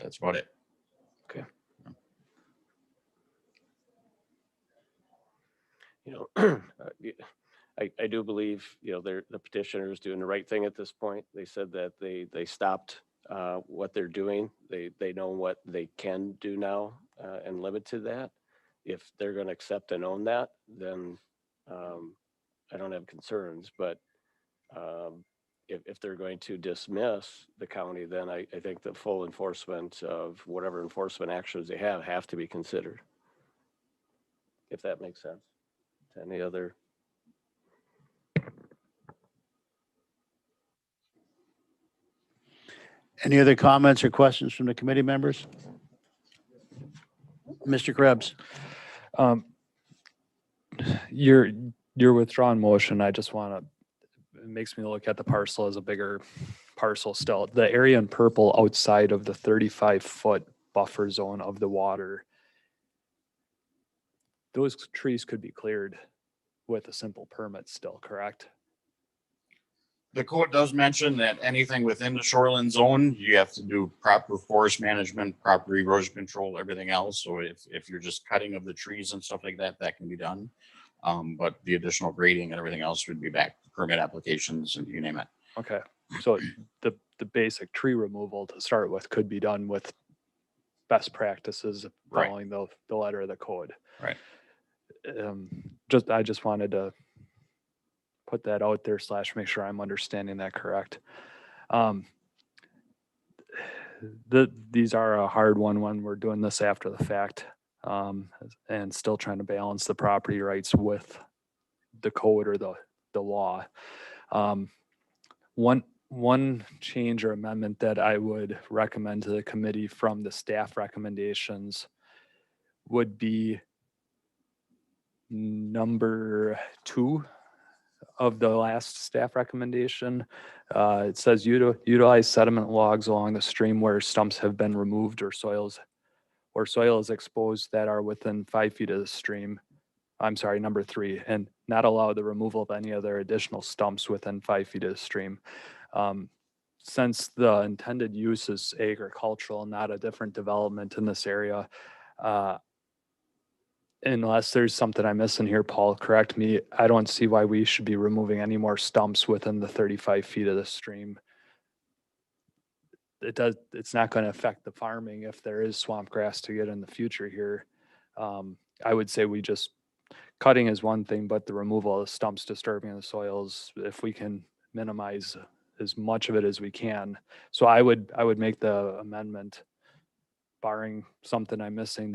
That's about it. Okay. You know, I do believe, the petitioner is doing the right thing at this point. They said that they stopped what they're doing. They know what they can do now and limit to that. If they're going to accept and own that, then I don't have concerns, but if they're going to dismiss the county, then I think the full enforcement of whatever enforcement actions they have to be considered. If that makes sense. Any other? Any other comments or questions from the committee members? Mr. Krebs? Your withdrawn motion, I just want to, it makes me look at the parcel as a bigger parcel still. The area in purple outside of the 35-foot buffer zone of the water, those trees could be cleared with a simple permit still, correct? The code does mention that anything within the shoreline zone, you have to do proper forest management, proper erosion control, everything else. So if you're just cutting of the trees and stuff like that, that can be done. But the additional grading and everything else would be back to permit applications and you name it. Okay, so the basic tree removal to start with could be done with best practices Right. following the letter of the code. Right. I just wanted to put that out there / make sure I'm understanding that correct. These are a hard one when we're doing this after the fact, and still trying to balance the property rights with the code or the law. One change or amendment that I would recommend to the committee from the staff recommendations would be number 2 of the last staff recommendation. It says utilize sediment logs along the stream where stumps have been removed or soil is exposed that are within 5 feet of the stream. I'm sorry, number 3, and not allow the removal of any other additional stumps within 5 feet of the stream. Since the intended use is agricultural, not a different development in this area, unless there's something I'm missing here, Paul, correct me, I don't see why we should be removing any more stumps within the 35 feet of the stream. It's not going to affect the farming if there is swamp grass to get in the future here. I would say cutting is one thing, but the removal of stumps disturbing the soils, if we can minimize as much of it as we can. So I would make the amendment, barring something I'm missing,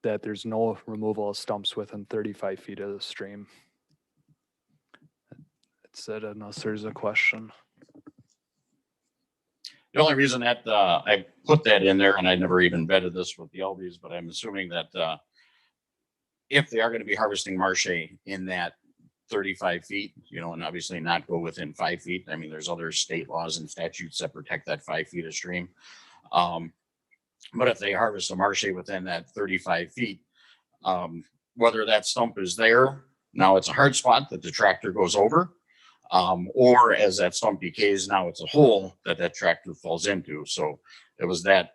that there's no removal of stumps within 35 feet of the stream. That's it, unless there's a question. The only reason that I put that in there, and I never even vetted this with the Albies, but I'm assuming that if they are going to be harvesting marsh in that 35 feet, and obviously not go within 5 feet. I mean, there's other state laws and statutes that protect that 5 feet of stream. But if they harvest a marsh within that 35 feet, whether that stump is there, now it's a hard spot that the tractor goes over, or as that stump decays, now it's a hole that tractor falls into. So it was that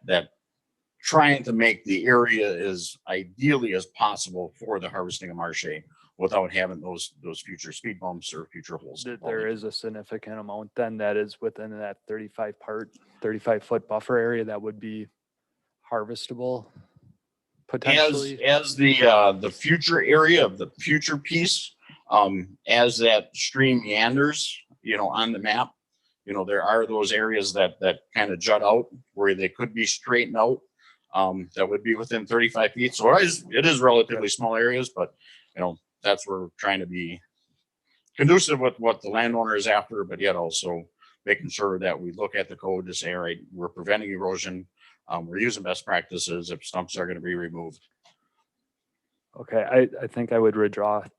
trying to make the area as ideally as possible for the harvesting of marsh without having those future speed bumps or future holes. There is a significant amount then that is within that 35-foot buffer area that would be harvestable potentially. As the future area of the future piece, as that stream meanders, on the map, there are those areas that kind of jut out where they could be straightened out. That would be within 35 feet. So it is relatively small areas, but that's where we're trying to be conducive with what the landowner is after, but yet also making sure that we look at the code to say, all right, we're preventing erosion. We're using best practices if stumps are going to be removed. Okay, I think I would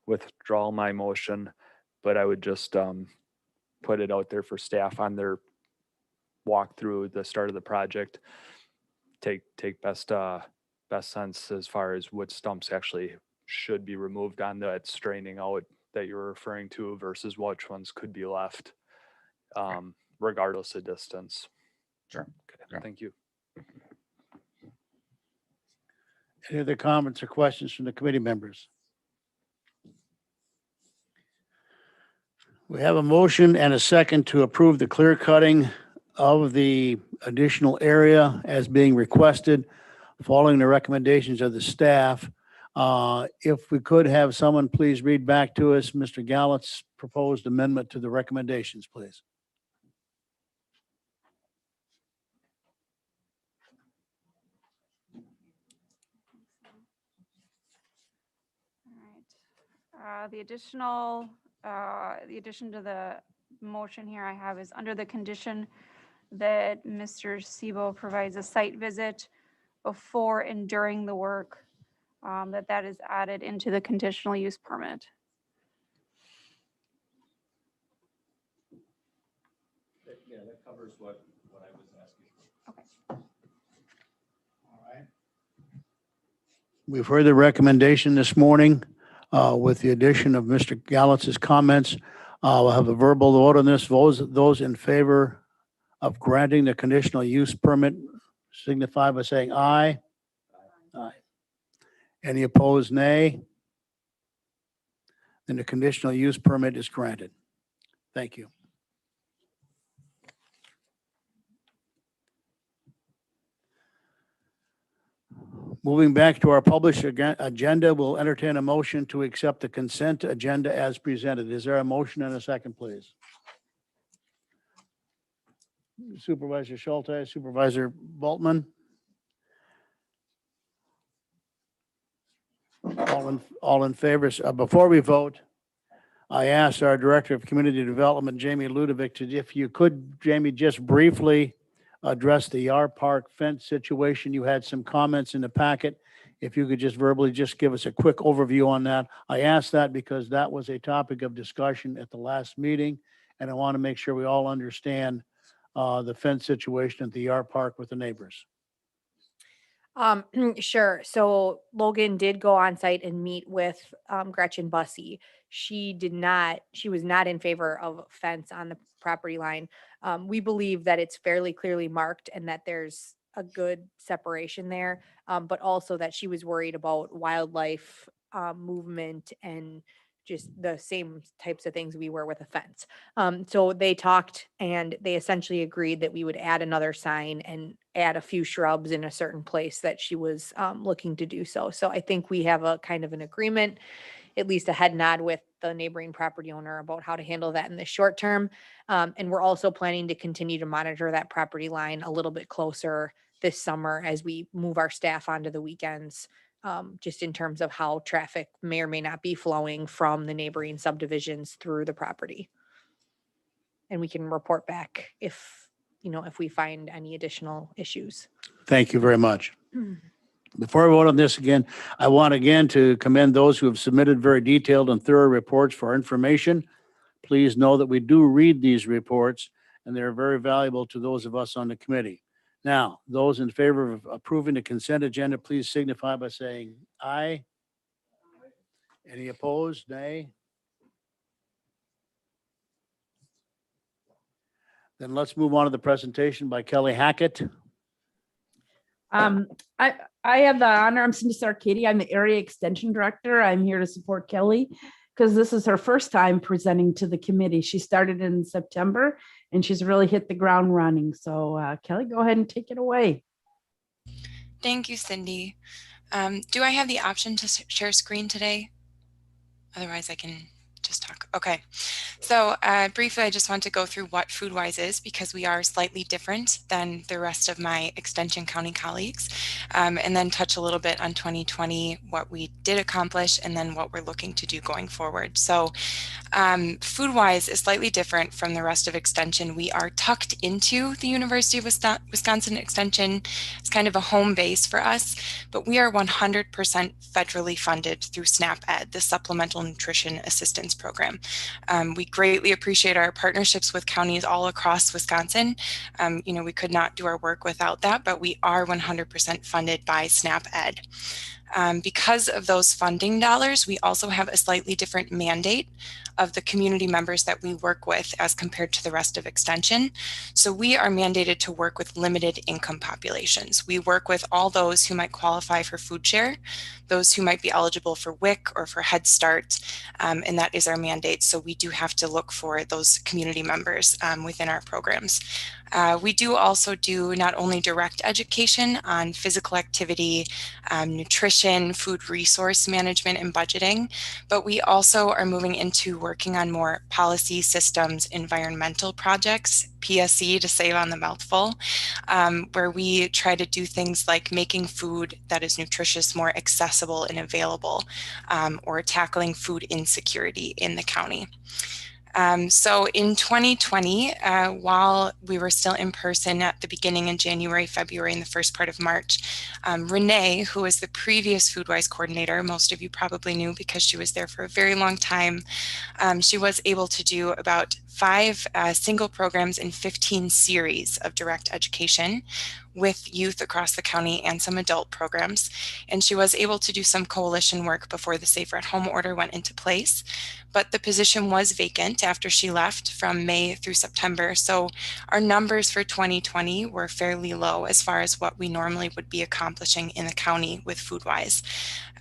withdraw my motion, but I would just put it out there for staff on their walk through the start of the project. Take best sense as far as what stumps actually should be removed on that straining out that you're referring to versus which ones could be left, regardless of distance. Sure. Okay, Yeah. Thank you. Any other comments or questions from the committee members? We have a motion and a second to approve the clear cutting of the additional area as being requested, following the recommendations of the staff. If we could have someone please read back to us Mr. Gallett's proposed amendment to the recommendations, please. All right. The addition to the motion here I have is under the condition that Mr. Sebo provides a site visit before and during the work, that is added into the conditional use permit. Yeah, that covers what I was asking. Okay. All right. We've heard the recommendation this morning with the addition of Mr. Gallett's comments. We'll have a verbal vote on this. Those in favor of granting the conditional use permit signify by saying aye. Aye. Any opposed, nay? Then the conditional use permit is granted. Thank you. Moving back to our published agenda, we'll entertain a motion to accept the consent agenda as presented. Is there a motion and a second, please? Supervisor Schulte, Supervisor Boltman? All in favor? Before we vote, I asked our Director of Community Development, Jamie Ludovic, if you could, Jamie, just briefly address the Yar Park fence situation. You had some comments in the packet. If you could just verbally just give us a quick overview on that. I asked that because that was a topic of discussion at the last meeting, and I want to make sure we all understand the fence situation at the Yar Park with the neighbors. Sure. So Logan did go on site and meet with Gretchen Bussey. She was not in favor of a fence on the property line. We believe that it's fairly clearly marked and that there's a good separation there, but also that she was worried about wildlife movement and just the same types of things we were with a fence. So they talked and they essentially agreed that we would add another sign and add a few shrubs in a certain place that she was looking to do so. So I think we have a kind of an agreement, at least a head nod with the neighboring property owner about how to handle that in the short term. And we're also planning to continue to monitor that property line a little bit closer this summer as we move our staff onto the weekends, just in terms of how traffic may or may not be flowing from the neighboring subdivisions through the property. And we can report back if we find any additional issues. Thank you very much. Before I vote on this again, I want again to commend those who have submitted very detailed and thorough reports for our information. Please know that we do read these reports and they're very valuable to those of us on the committee. Now, those in favor of approving the consent agenda, please signify by saying aye. Any opposed? Nay. Then let's move on to the presentation by Kelly Hackett. I have the honor, I'm Cindy Sarkady. I'm the Area Extension Director. I'm here to support Kelly because this is her first time presenting to the committee. She started in September and she's really hit the ground running. So Kelly, go ahead and take it away. Thank you, Cindy. Do I have the option to share screen today? Otherwise I can just talk. Okay. So briefly, I just want to go through what FoodWise is because we are slightly different than the rest of my Extension County colleagues, and then touch a little bit on 2020, what we did accomplish, and then what we're looking to do going forward. So FoodWise is slightly different from the rest of Extension. We are tucked into the University of Wisconsin Extension. It's kind of a home base for us, but we are 100% federally funded through SNAP-Ed, the Supplemental Nutrition Assistance Program. We greatly appreciate our partnerships with counties all across Wisconsin. We could not do our work without that, but we are 100% funded by SNAP-Ed. Because of those funding dollars, we also have a slightly different mandate of the community members that we work with as compared to the rest of Extension. So we are mandated to work with limited income populations. We work with all those who might qualify for food share, those who might be eligible for WIC or for Head Start, and that is is our mandate. So we do have to look for those community members within our programs. We do also do not only direct education on physical activity, nutrition, food resource management, and budgeting, but we also are moving into working on more policy, systems, environmental projects, PSE to save on the mouthful, where we try to do things like making food that is nutritious more accessible and available, or tackling food insecurity in the county. So in 2020, while we were still in person at the beginning in January, February, and the first part of March, Renee, who was the previous FoodWise coordinator, most of you probably knew because she was there for a very long time, she was able to do about 5 single programs and 15 series of direct education with youth across the county and some adult programs. And she was able to do some coalition work before the Safer at Home order went into place. But the position was vacant after she left from May through September. So our numbers for 2020 were fairly low as far as what we normally would be accomplishing in the county with FoodWise.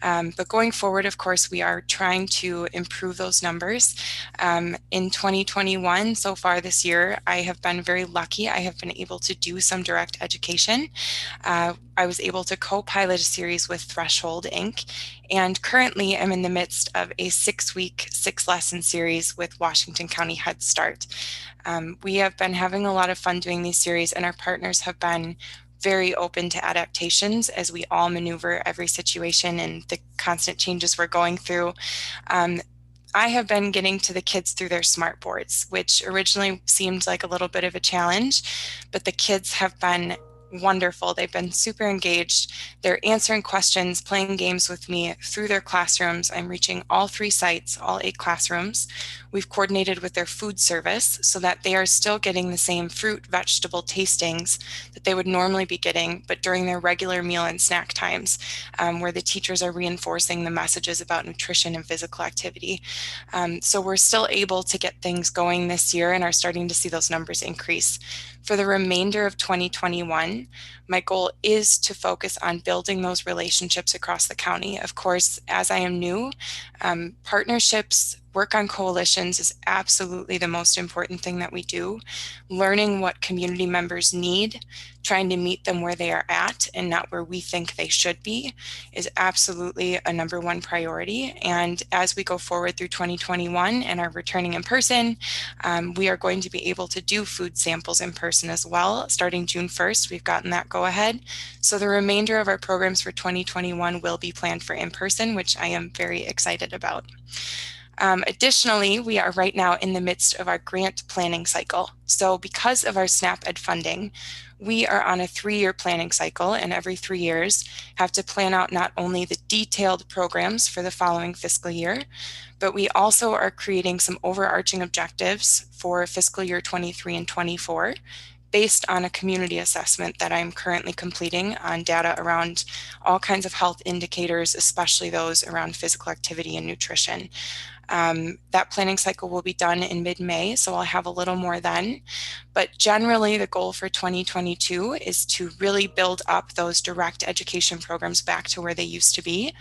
But going forward, of course, we are trying to improve those numbers. In 2021, so far this year, I have been very lucky. I have been able to do some direct education. I was able to co-pilot a series with Threshold Inc. And currently I'm in the midst of a 6-week, 6-lesson series with Washington County Head Start. We have been having a lot of fun doing these series, and our partners have been very open to adaptations as we all maneuver every situation and the constant changes we're going through. I have been getting to the kids through their smart boards, which originally seemed like a little bit of a challenge, but the kids have been wonderful. They've been super engaged. They're answering questions, playing games with me through their classrooms. I'm reaching all 3 sites, all 8 classrooms. We've coordinated with their food service so that they are still getting the same fruit, vegetable tastings that they would normally be getting, but during their regular meal and snack times, where the teachers are reinforcing the messages about nutrition and physical activity. So we're still able to get things going this year and are starting to see those numbers increase. For the remainder of 2021, my goal is to focus on building those relationships across the county. Of course, as I am new, partnerships, work on coalitions is absolutely the most important thing that we do. Learning what community members need, trying to meet them where they are at and not where we think they should be, is absolutely a #1 priority. And as we go forward through 2021 and are returning in person, we are going to be able to do food samples in person as well. Starting June 1st, we've gotten that go ahead. So the remainder of our programs for 2021 will be planned for in person, which I am very excited about. Additionally, we are right now in the midst of our grant planning cycle. So because of our SNAP Ed funding, we are on a 3-year planning cycle, and every 3 years have to plan out not only the detailed programs for the following fiscal year, but we also are creating some overarching objectives for fiscal year 23 and 24 based on a community assessment that I'm currently completing on data around all kinds of health indicators, especially those around physical activity and nutrition. That planning cycle will be done in mid-May, so I'll have a little more then. But generally, the goal for 2022 is to really build up those direct education programs back to where they used to be.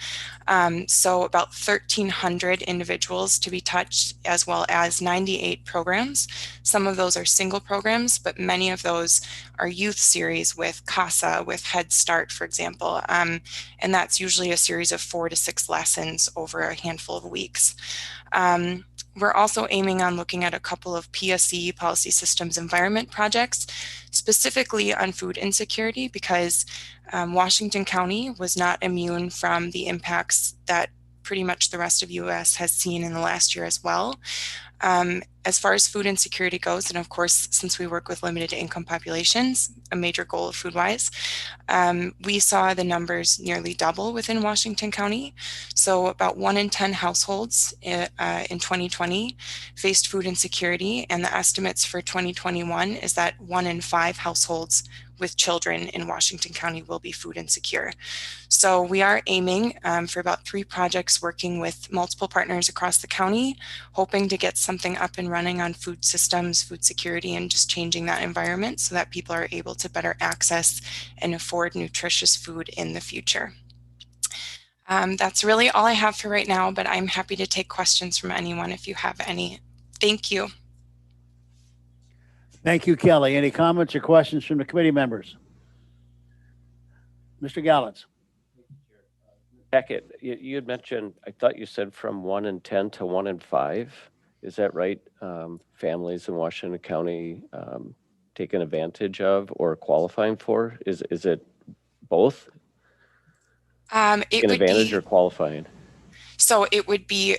So about 1,300 individuals to be touched, as well as 98 programs. Some of those are single programs, but many of those are youth series with CASA, with Head Start, for example. And that's usually a series of 4 to 6 lessons over a handful of weeks. We're also aiming on looking at a couple of PSE, policy systems environment projects, specifically on food insecurity, because Washington County was not immune from the impacts that pretty much the rest of US has seen in the last year as well. As far as food insecurity goes, and of course, since we work with limited income populations, a major goal of FoodWise, we saw the numbers nearly double within Washington County. So about 1 in 10 households in 2020 faced food insecurity, and the estimates for 2021 is that 1 in 5 households with children in Washington County will be food insecure. So we are aiming for about 3 projects working with multiple partners across the county, hoping to get something up and running on food systems, food security, and just changing that environment so that people are able to better access and afford nutritious food in the future. That's really all I have for right now, but I'm happy to take questions from anyone if you have any. Thank you. Thank you, Kelly. Any comments or questions from the committee members? Mr. Gallantz. Hackett, you had mentioned, I thought you said from 1 in 10 to 1 in 5. Is that right? Families in Washington County taken advantage of or qualifying for? Is it both? It Taking would advantage be, or qualifying? so it would be,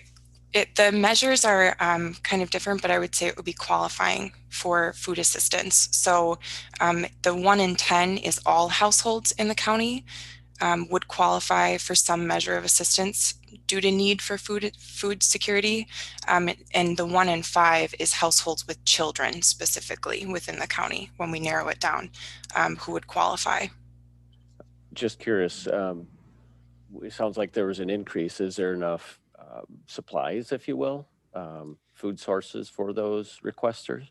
the measures are kind of different, but I would say it would be qualifying for food assistance. So the 1 in 10 is all households in the county would qualify for some measure of assistance due to need for food security. And the 1 in 5 is households with children specifically within the county when we narrow it down, who would qualify. Just curious, it sounds like there was an increase. Is there enough supplies, if you will, food sources for those requesters?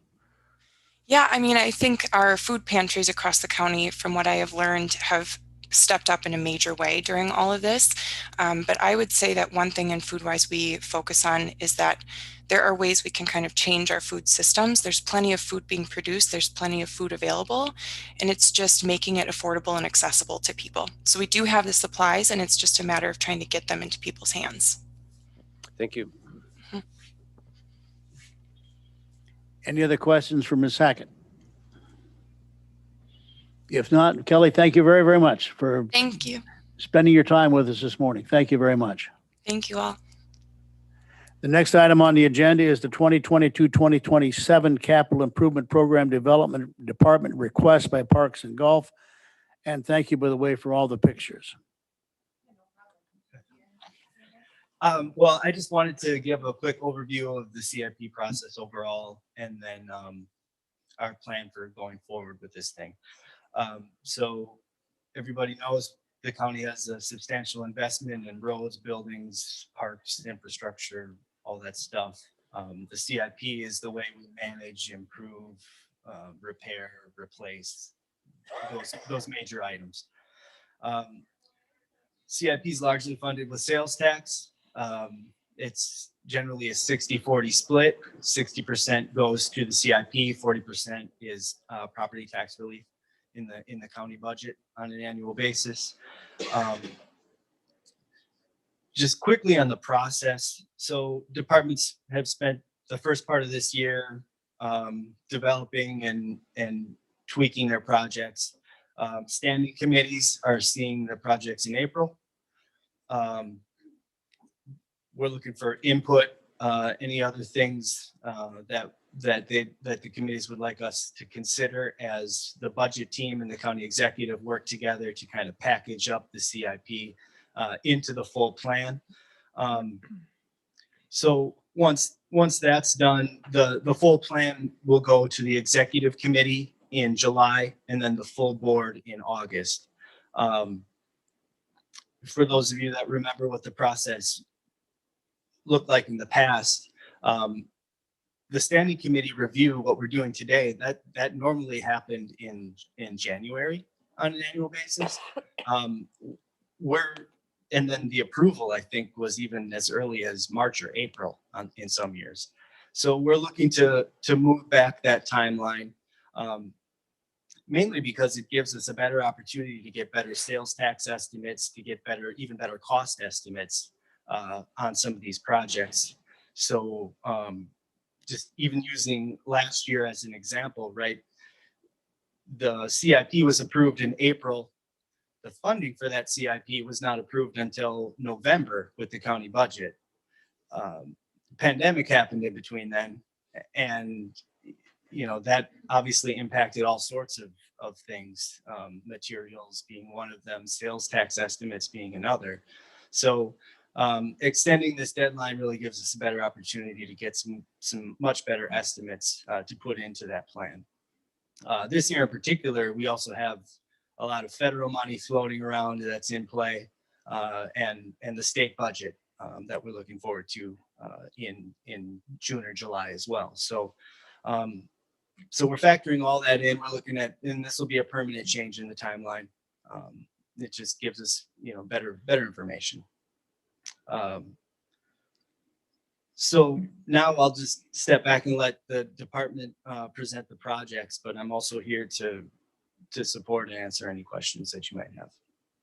Yeah, I mean, I think our food pantries across the county, from what I have learned, have stepped up in a major way during all of this. But I would say that one thing in FoodWise we focus on is that there are ways we can kind of change our food systems. There's plenty of food being produced, there's plenty of food available, and it's just making it affordable and accessible to people. So we do have the supplies, and it's just a matter of trying to get them into people's hands. Thank you. Any other questions for Ms. Hackett? If not, Kelly, thank you very, very much for Thank you. spending your time with us this morning. Thank you very much. Thank you all. The next item on the agenda is the 2022-2027 Capital Improvement Program Development Department request by Parks and Golf. And thank you, by the way, for all the pictures. Well, I just wanted to give a quick overview of the CIP process overall, and then our plan for going forward with this thing. So everybody knows the county has a substantial investment in roads, buildings, parks, infrastructure, all that stuff. The CIP is the way we manage, improve, repair, replace those major items. CIP is largely funded with sales tax. It's generally a 60-40 split. 60% goes to the CIP, 40% is property tax relief in the county budget on an annual basis. Just quickly on the process. So departments have spent the first part of this year developing and tweaking their projects. Standing committees are seeing the projects in April. We're looking for input, any other things that the committees would like us to consider as the budget team and the county executive work together to kind of package up the CIP into the full plan. So once that's done, the full plan will go to the executive committee in July and then the full board in August. For those of you that remember what the process looked like in the past, the standing committee review, what we're doing today, that normally happened in January on an annual basis. And then the approval, I think, was even as early as March or April in some years. So we're looking to move back that timeline, mainly because it gives us a better opportunity to get better sales tax estimates, to get even better cost estimates on some of these projects. So just even using last year as an example, right? The CIP was approved in April. The funding for that CIP was not approved until November with the county budget. Pandemic happened in between then, and that obviously impacted all sorts of things, materials being one of them, sales tax estimates being another. So extending this deadline really gives us a better opportunity to get some much better estimates to put into that plan. This year in particular, we also have a lot of federal money floating around that's in play, and the state budget that we're looking forward to in June or July as well. So we're factoring all that in. We're looking at, and this will be a permanent change in the timeline. It just gives us better information. So now I'll just step back and let the department present the projects, but I'm also here to support and answer any questions that you might have.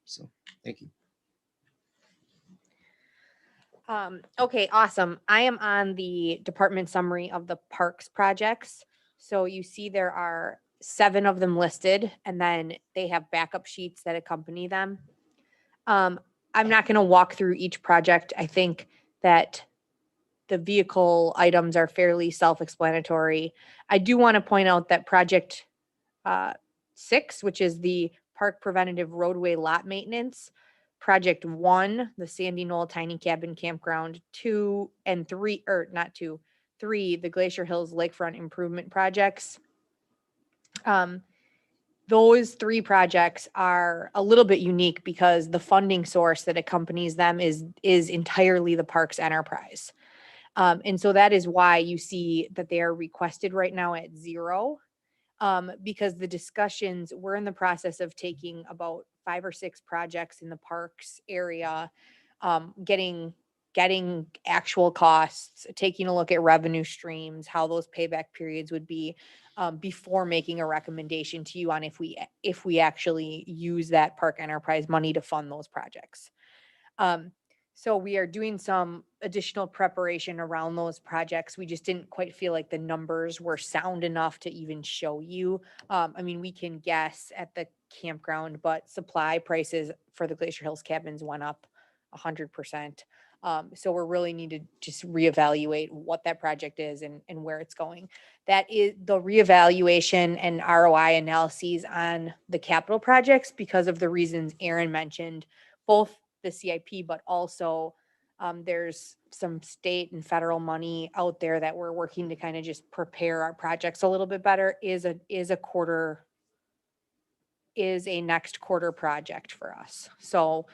So, thank you. Okay, awesome. I am on the department summary of the parks projects. So you see there are 7 of them listed, and then they have backup sheets that accompany them. I'm not going to walk through each project. I think that the vehicle items are fairly self-explanatory. I do want to point out that project 6, which is the park preventative roadway lot maintenance, project 1, the Sandy Knoll Tiny Cabin Campground, 2 and 3, or not 2, 3, the Glacier Hills Lakefront improvement projects. Those 3 projects are a little bit unique because the funding source that accompanies them is entirely the parks enterprise. And so that is why you see that they are requested right now at 0. Because the discussions, we're in the process of taking about 5 or 6 projects in the parks area, getting actual costs, taking a look at revenue streams, how those payback periods would be, before making a recommendation to you on if we actually use that park enterprise money to fund those projects. So we are doing some additional preparation around those projects. We just didn't quite feel like the numbers were sound enough to even show you. I mean, we can guess at the campground, but supply prices for the Glacier Hills cabins went up 100%. So we're really need to just reevaluate what that project is and where it's going. That is the reevaluation and ROI analyses on the capital projects because of the reasons Aaron mentioned, both the CIP, but also there's some state and federal money out there that we're working to kind of just prepare our projects a little bit better is a next quarter project for us. So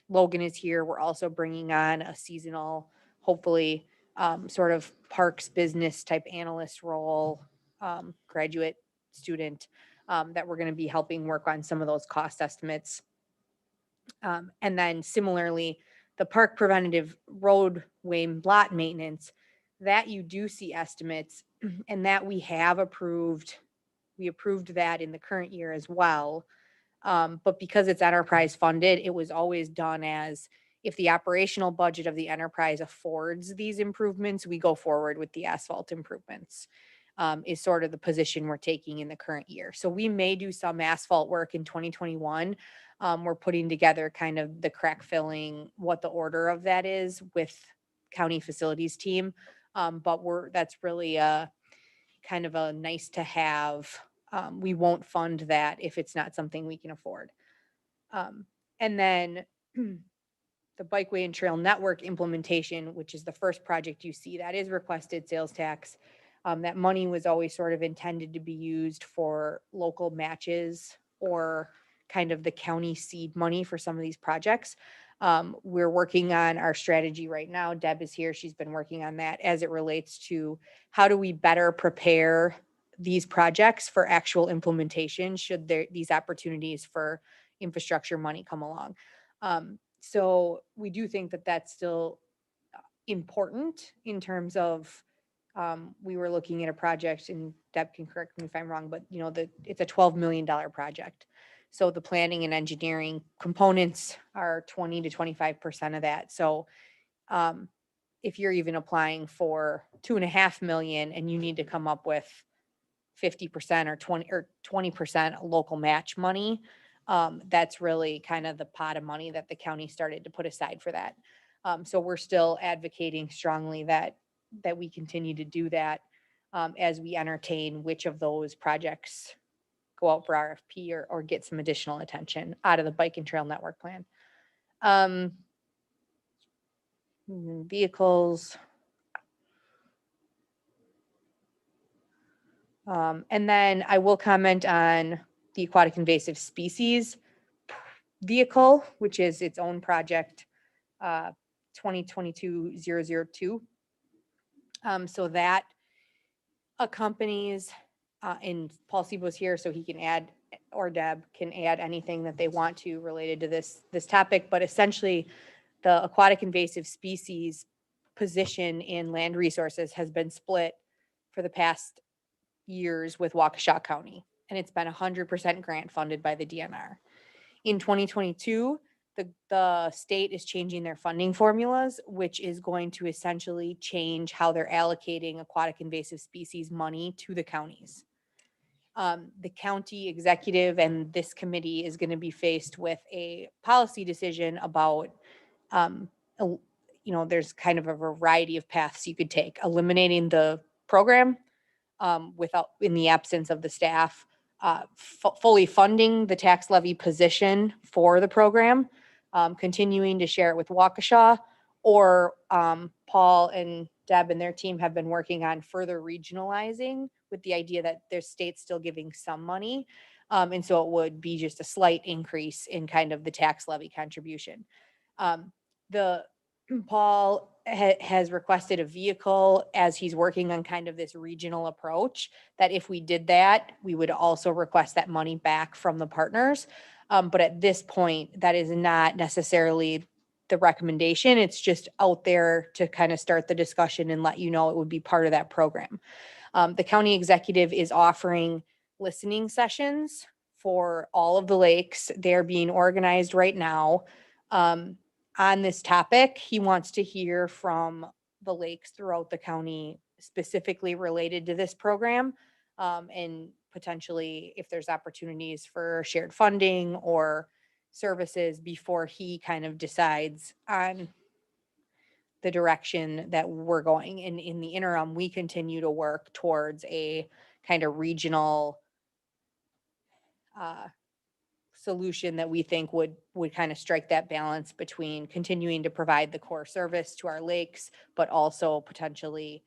Logan is here. We're also bringing on a seasonal, hopefully sort of parks business type analyst role, graduate student that we're going to be helping work on some of those cost estimates. And then similarly, the park preventative roadway lot maintenance, that you do see estimates and that we have approved. We approved that in the current year as well. But because it's enterprise funded, it was always done as if the operational budget of the enterprise affords these improvements, we go forward with the asphalt improvements. Is sort of the position we're taking in the current year. So we may do some asphalt work in 2021. We're putting together kind of the crack filling, what the order of that is with county facilities team. But that's really a kind of a nice to have. We won't fund that if it's not something we can afford. And then the bikeway and trail network implementation, which is the first project you see, that is requested sales tax. That money was always sort of intended to be used for local matches or kind of the county seed money for some of these projects. We're working on our strategy right now. Deb is here. She's been working on that as it relates to how do we better prepare these projects for actual implementation should these opportunities for infrastructure money come along. So we do think that that's still important in terms of we were looking at a project, and Deb can correct me if I'm wrong, but it's a $12 million project. So the planning and engineering components are 20 to 25% of that. So if you're even applying for $2.5 million and you need to come up with 50% or 20% local match money, that's really kind of the pot of money that the county started to put aside for that. So we're still advocating strongly that we continue to do that as we entertain which of those projects go out for RFP or get some additional attention out of the bike and trail network plan. Vehicles. And then I will comment on the aquatic invasive species vehicle, which is its own project, 2022-002. So that accompanies, and Paul Sebo's here, so he can add, or Deb can add anything that they want to related to this topic. But essentially, the aquatic invasive species position in land resources has been split for the past years with Waukesha County, and it's been 100% grant funded by the DNR. In 2022, the state is changing their funding formulas, which is going to essentially change how they're allocating aquatic invasive species money to the counties. The county executive and this committee is going to be faced with a policy decision about, there's kind of a variety of paths you could take. Eliminating the program without, in the absence of the staff, fully funding the tax levy position for the program, continuing to share it with Waukesha, or Paul and Deb and their team have been working on further regionalizing with the idea that their state's still giving some money. And so it would be just a slight increase in kind of the tax levy contribution. Paul has requested a vehicle as he's working on kind of this regional approach, that if we did that, we would also request that money back from the partners. But at this point, that is not necessarily the recommendation. It's just out there to kind of start the discussion and let you know it would be part of that program. The county executive is offering listening sessions for all of the lakes. They're being organized right now. On this topic, he wants to hear from the lakes throughout the county specifically related to this program, and potentially if there's opportunities for shared funding or services before he kind of decides on the direction that we're going. And in the interim, we continue to work towards a kind of regional solution that we think would kind of strike that balance between continuing to provide the core service to our lakes, but also potentially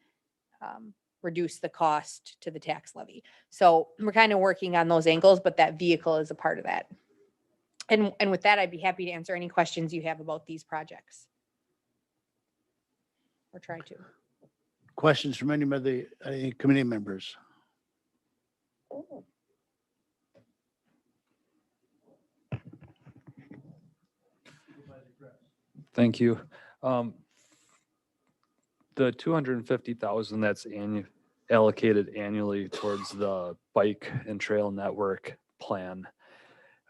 reduce the cost to the tax levy. So we're kind of working on those angles, but that vehicle is a part of that. And with that, I'd be happy to answer any questions you have about these projects. Or try to. Questions from any committee members? Thank you. The 250,000 that's allocated annually towards the bike and trail network plan.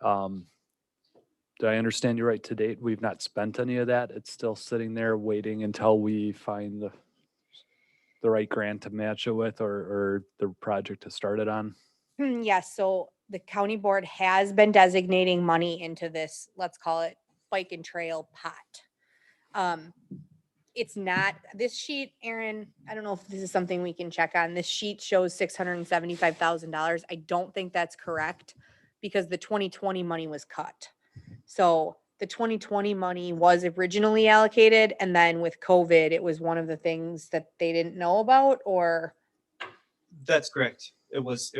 Do I understand you right? To date, we've not spent any of that. It's still sitting there waiting until we find the right grant to match it with, or the project to start it on. Yes, so the county board has been designating money into this, let's call it bike and trail pot. It's not, this sheet, Aaron, I don't know if this is something we can check on. This sheet shows $675,000. I don't think that's correct because the 2020 money was cut. So the 2020 money was originally allocated, and then with COVID, it was one of the things that they didn't know about, or? That's correct. It was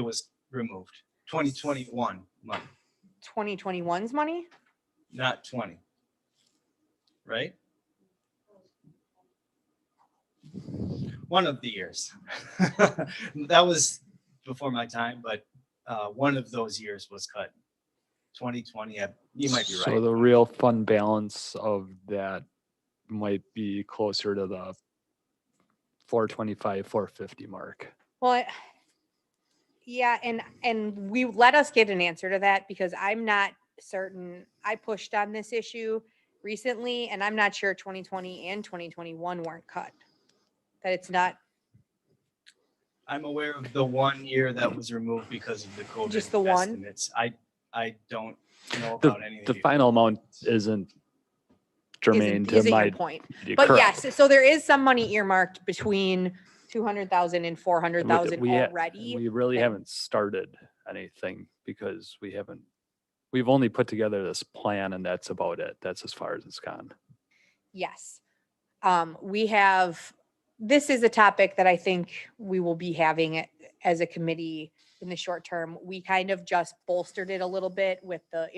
removed. 2021 money, 2021's money? not 20. Right? One of the years. That was before my time, but one of those years was cut. 2020, you might be right. So the real fund balance of that might be closer to the 425, 450 mark. Well, yeah, and we let us get an answer to that because I'm not certain. I pushed on this issue recently, and I'm not sure 2020 and 2021 weren't cut. That it's not. I'm aware of the 1 year that was removed because of the COVID. Just the one? estimates. I don't know The, about anything. the final amount isn't germane to Isn't my your point. But correct. yes, so there is some money earmarked between 200,000 and 400,000 already. We really haven't started anything because we've only put together this plan and that's about it. That's as far as it's gone. Yes. This is a topic that I think we will be having it as a committee in the short term. We kind of just bolstered it a little bit with the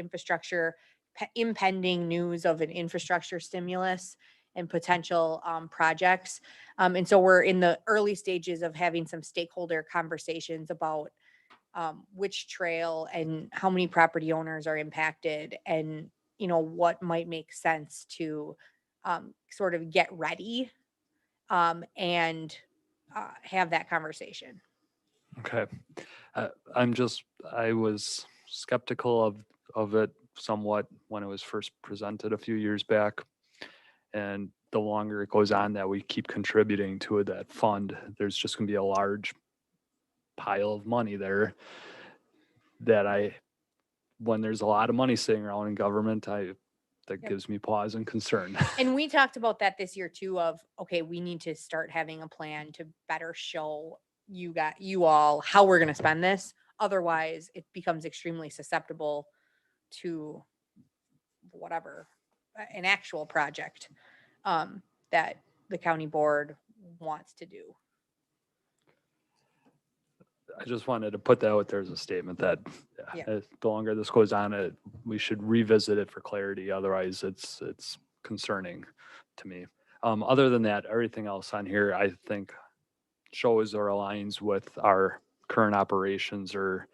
impending news of an infrastructure stimulus and potential projects. And so we're in the early stages of having some stakeholder conversations about which trail and how many property owners are impacted and, what might make sense to sort of get ready and have that conversation. Okay. I was skeptical of it somewhat when it was first presented a few years back. And the longer it goes on that we keep contributing to that fund, there's just going to be a large pile of money there that when there's a lot of money sitting around in government, that gives me pause and concern. And we talked about that this year too, of, okay, we need to start having a plan to better show you all how we're going to spend this. Otherwise it becomes extremely susceptible to whatever, an actual project that the county board wants to do. I just wanted to put that out there as a statement that the longer this goes on, we should revisit it for clarity. Otherwise, it's concerning to me. Other than that, everything else on here, I think shows or aligns with our current operations or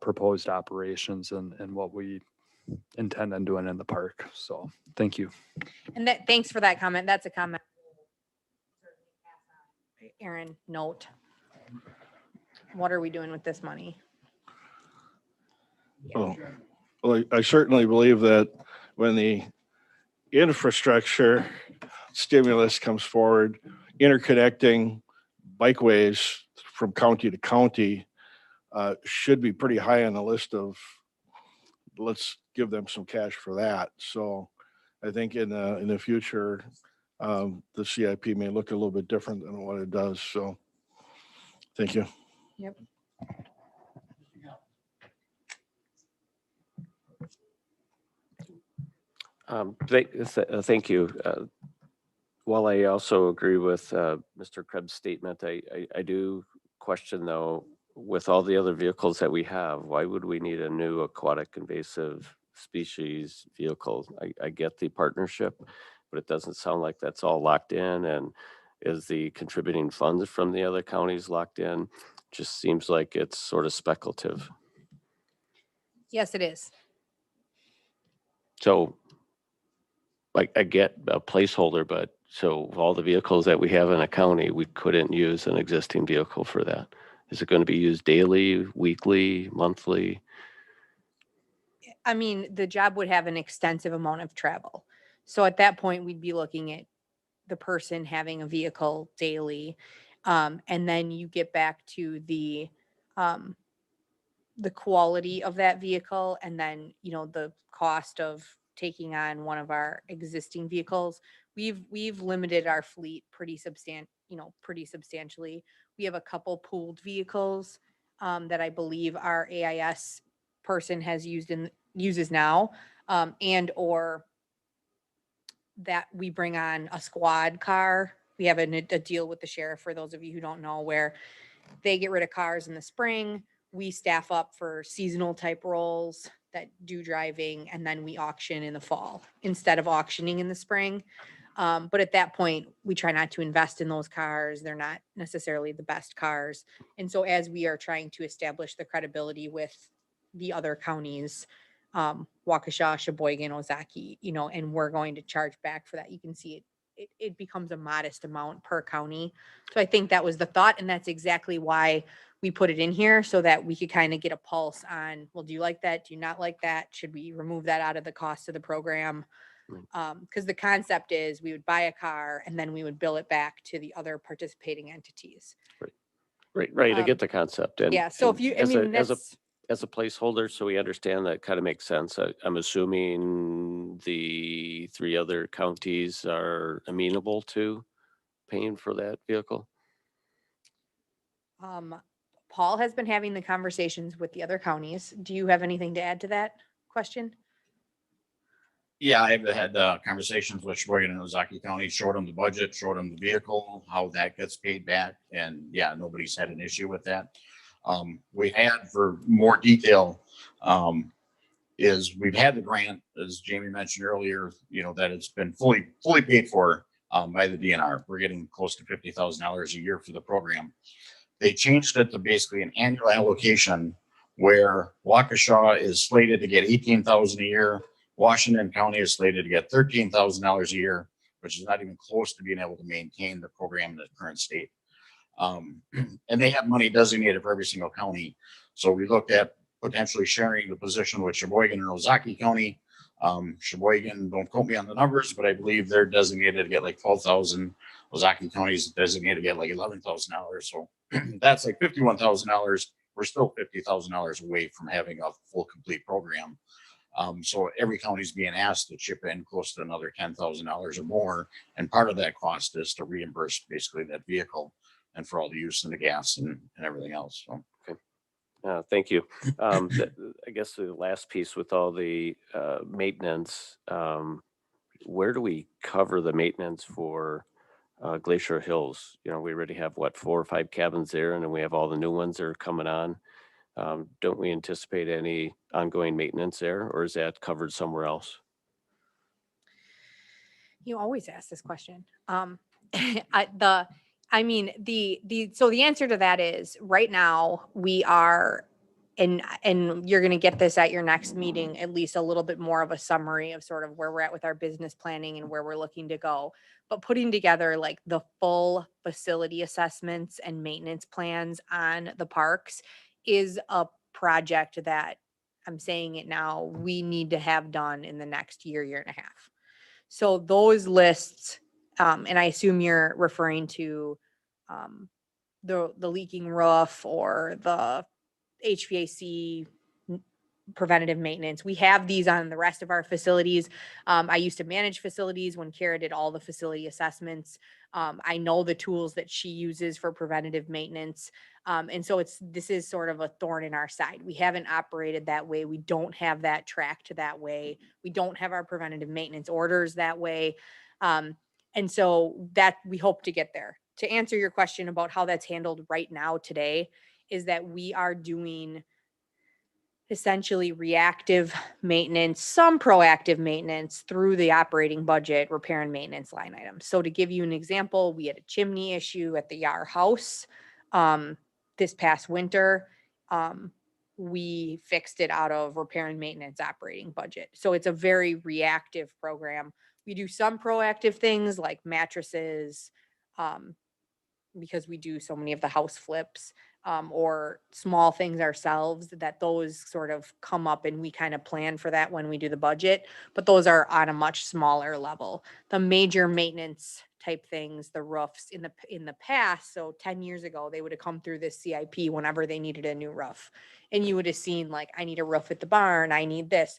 proposed operations and what we intend on doing in the park. So thank you. And thanks for that comment. That's a comment. Aaron, note. What are we doing with this money? Well, I certainly believe that when the infrastructure stimulus comes forward, interconnecting bikeways from county to county should be pretty high on the list of, let's give them some cash for that. So I think in the future, the CIP may look a little bit different than what it does. So thank you. Yep. Thank you. While I also agree with Mr. Krebs' statement, I do question though, with all the other vehicles that we have, why would we need a new aquatic invasive species vehicle? I get the partnership, but it doesn't sound like that's all locked in. And is the contributing funds from the other counties locked in? Just seems like it's sort of speculative. Yes, it is. So I get a placeholder, but so all the vehicles that we have in a county, we couldn't use an existing vehicle for that. Is it going to be used daily, weekly, monthly? I mean, the job would have an extensive amount of travel. So at that point, we'd be looking at the person having a vehicle daily. And then you get back to the quality of that vehicle, and then, the cost of taking on one of our existing vehicles. We've limited our fleet pretty substantially. We have a couple pooled vehicles that I believe our AIS person uses now, and or that we bring on a squad car. We have a deal with the sheriff, for those of you who don't know, where they get rid of cars in the spring. We staff up for seasonal type roles that do driving, and then we auction in the fall instead of auctioning in the spring. But at that point, we try not to invest in those cars. They're not necessarily the best cars. And so as we are trying to establish the credibility with the other counties, Waukesha, Sheboygan, Ozaki, and we're going to charge back for that. You can see it becomes a modest amount per county. So I think that was the thought, and that's exactly why we put it in here, so that we could kind of get a pulse on, well, do you like that? Do you not like that? Should we remove that out of the cost of the program? Because the concept is we would buy a car and then we would bill it back to the other participating entities. Right. I get the concept. And yeah. So if you, as a placeholder, so we understand that kind of makes sense. I'm assuming the 3 other counties are amenable to paying for that vehicle. Paul has been having the conversations with the other counties. Do you have anything to add to that question? Yeah, I've had conversations with Sheboygan and Ozaki County, showed them the budget, showed them the vehicle, how that gets paid back. And yeah, nobody's had an issue with that. We had, for more detail, is we've had the grant, as Jamie mentioned earlier, that it's been fully paid for by the DNR. We're getting close to $50,000 a year for the program. They changed it to basically an annual allocation where Waukesha is slated to get $18,000 a year. Washington County is slated to get $13,000 a year, which is not even close to being able to maintain the program in the current state. And they have money designated for every single county. So we looked at potentially sharing the position with Sheboygan and Ozaki County. Sheboygan, don't quote me on the numbers, but I believe they're designated to get like 12,000. Ozaki County is designated to get like $11,000. So that's like $51,000. We're still $50,000 away from having a full complete program. So every county is being asked to chip in close to another $10,000 or more. And part of that cost is to reimburse basically that vehicle and for all the use in the gas and everything else. So. Thank you. I guess the last piece with all the maintenance, where do we cover the maintenance for Glacier Hills? You know, we already have what, 4 or 5 cabins there, and then we have all the new ones that are coming on. Don't we anticipate any ongoing maintenance there, or is that covered somewhere else? You always ask this question. So the answer to that is right now we are, and you're going to get this at your next meeting, at least a little bit more of a summary of sort of where we're at with our business planning and where we're looking to go, but putting together like the full facility assessments and maintenance plans on the parks is a project that, I'm saying it now, we need to have done in the next year, year and a half. So those lists, and I assume you're referring to the leaking roof or the HVAC preventative maintenance. We have these on the rest of our facilities. I used to manage facilities when Kara did all the facility assessments. I know the tools that she uses for preventative maintenance. And so this is sort of a thorn in our side. We haven't operated that way. We don't have that tracked that way. We don't have our preventative maintenance orders that way. And so that we hope to get there. To answer your question about how that's handled right now today is that we are doing essentially reactive maintenance, some proactive maintenance through the operating budget, repair and maintenance line items. So to give you an example, we had a chimney issue at the Yar house this past winter. We fixed it out of repair and maintenance operating budget. So it's a very reactive program. We do some proactive things like mattresses, because we do so many of the house flips, or small things ourselves, that those sort of come up and we kind of plan for that when we do the budget, but those are on a much smaller level. The major maintenance type things, the roofs in the past, so 10 years ago, they would have come through this CIP whenever they needed a new roof. And you would have seen like, I need a roof at the barn, I need this.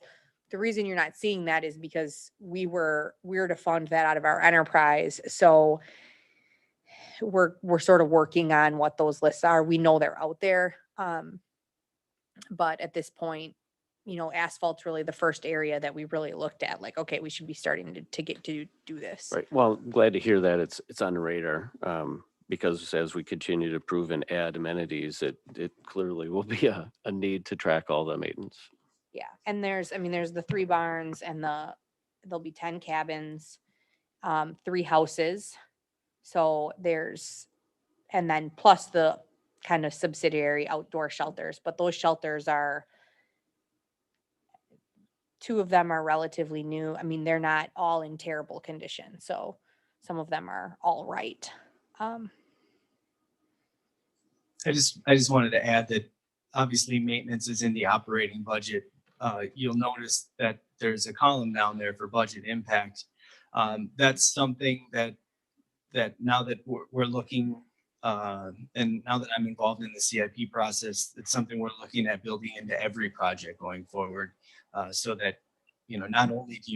The reason you're not seeing that is because we're to fund that out of our enterprise. So we're sort of working on what those lists are. We know they're out there. But at this point, asphalt's really the first area that we really looked at, like, okay, we should be starting to get to do this. Right. Well, glad to hear that it's on the radar. Because as we continue to improve and add amenities, it clearly will be a need to track all the maintenance. Yeah. And there's the 3 barns and there'll be 10 cabins, 3 houses. So and then plus the kind of subsidiary outdoor shelters, but those shelters are, 2 of them are relatively new. I mean, they're not all in terrible condition. So some of them are all right. I just wanted to add that obviously maintenance is in the operating budget. You'll notice that there's a column down there for budget impact. That's something that now that we're looking, and now that I'm involved in the CIP process, it's something we're looking at building into every project going forward, so that, not only do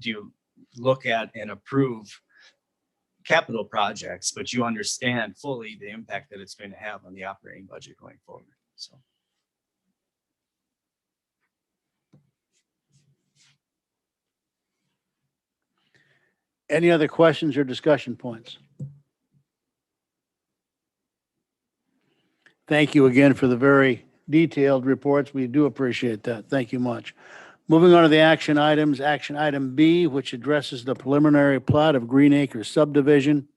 you look at and approve capital projects, but you understand fully the impact that it's going to have on the operating budget going forward. So. Any other questions or discussion points? Thank you again for the very detailed reports. We do appreciate that. Thank you much. Moving on to the action items, action item B, which addresses the preliminary plat of Green Acres subdivision.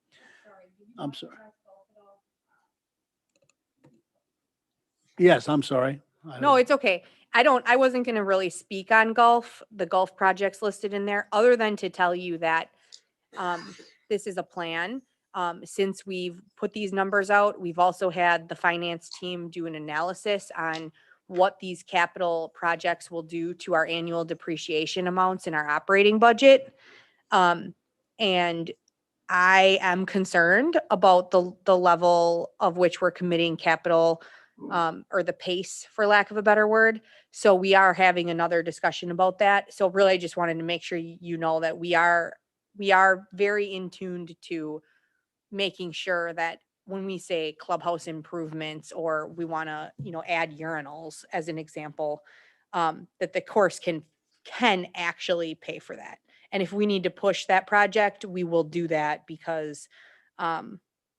I'm sorry. Yes, I'm sorry. No, it's okay. I wasn't gonna really speak on the golf projects listed in there, other than to tell you that this is a plan. Since we've put these numbers out, we've also had the finance team do an analysis on what these capital projects will do to our annual depreciation amounts in our operating budget. And I am concerned about the level of which we're committing capital, or the pace, for lack of a better word. So we are having another discussion about that. So really, I just wanted to make sure you know that we are very in tuned to making sure that when we say clubhouse improvements, or we want to, add urinals as an example, that the course can actually pay for that. And if we need to push that project, we will do that, because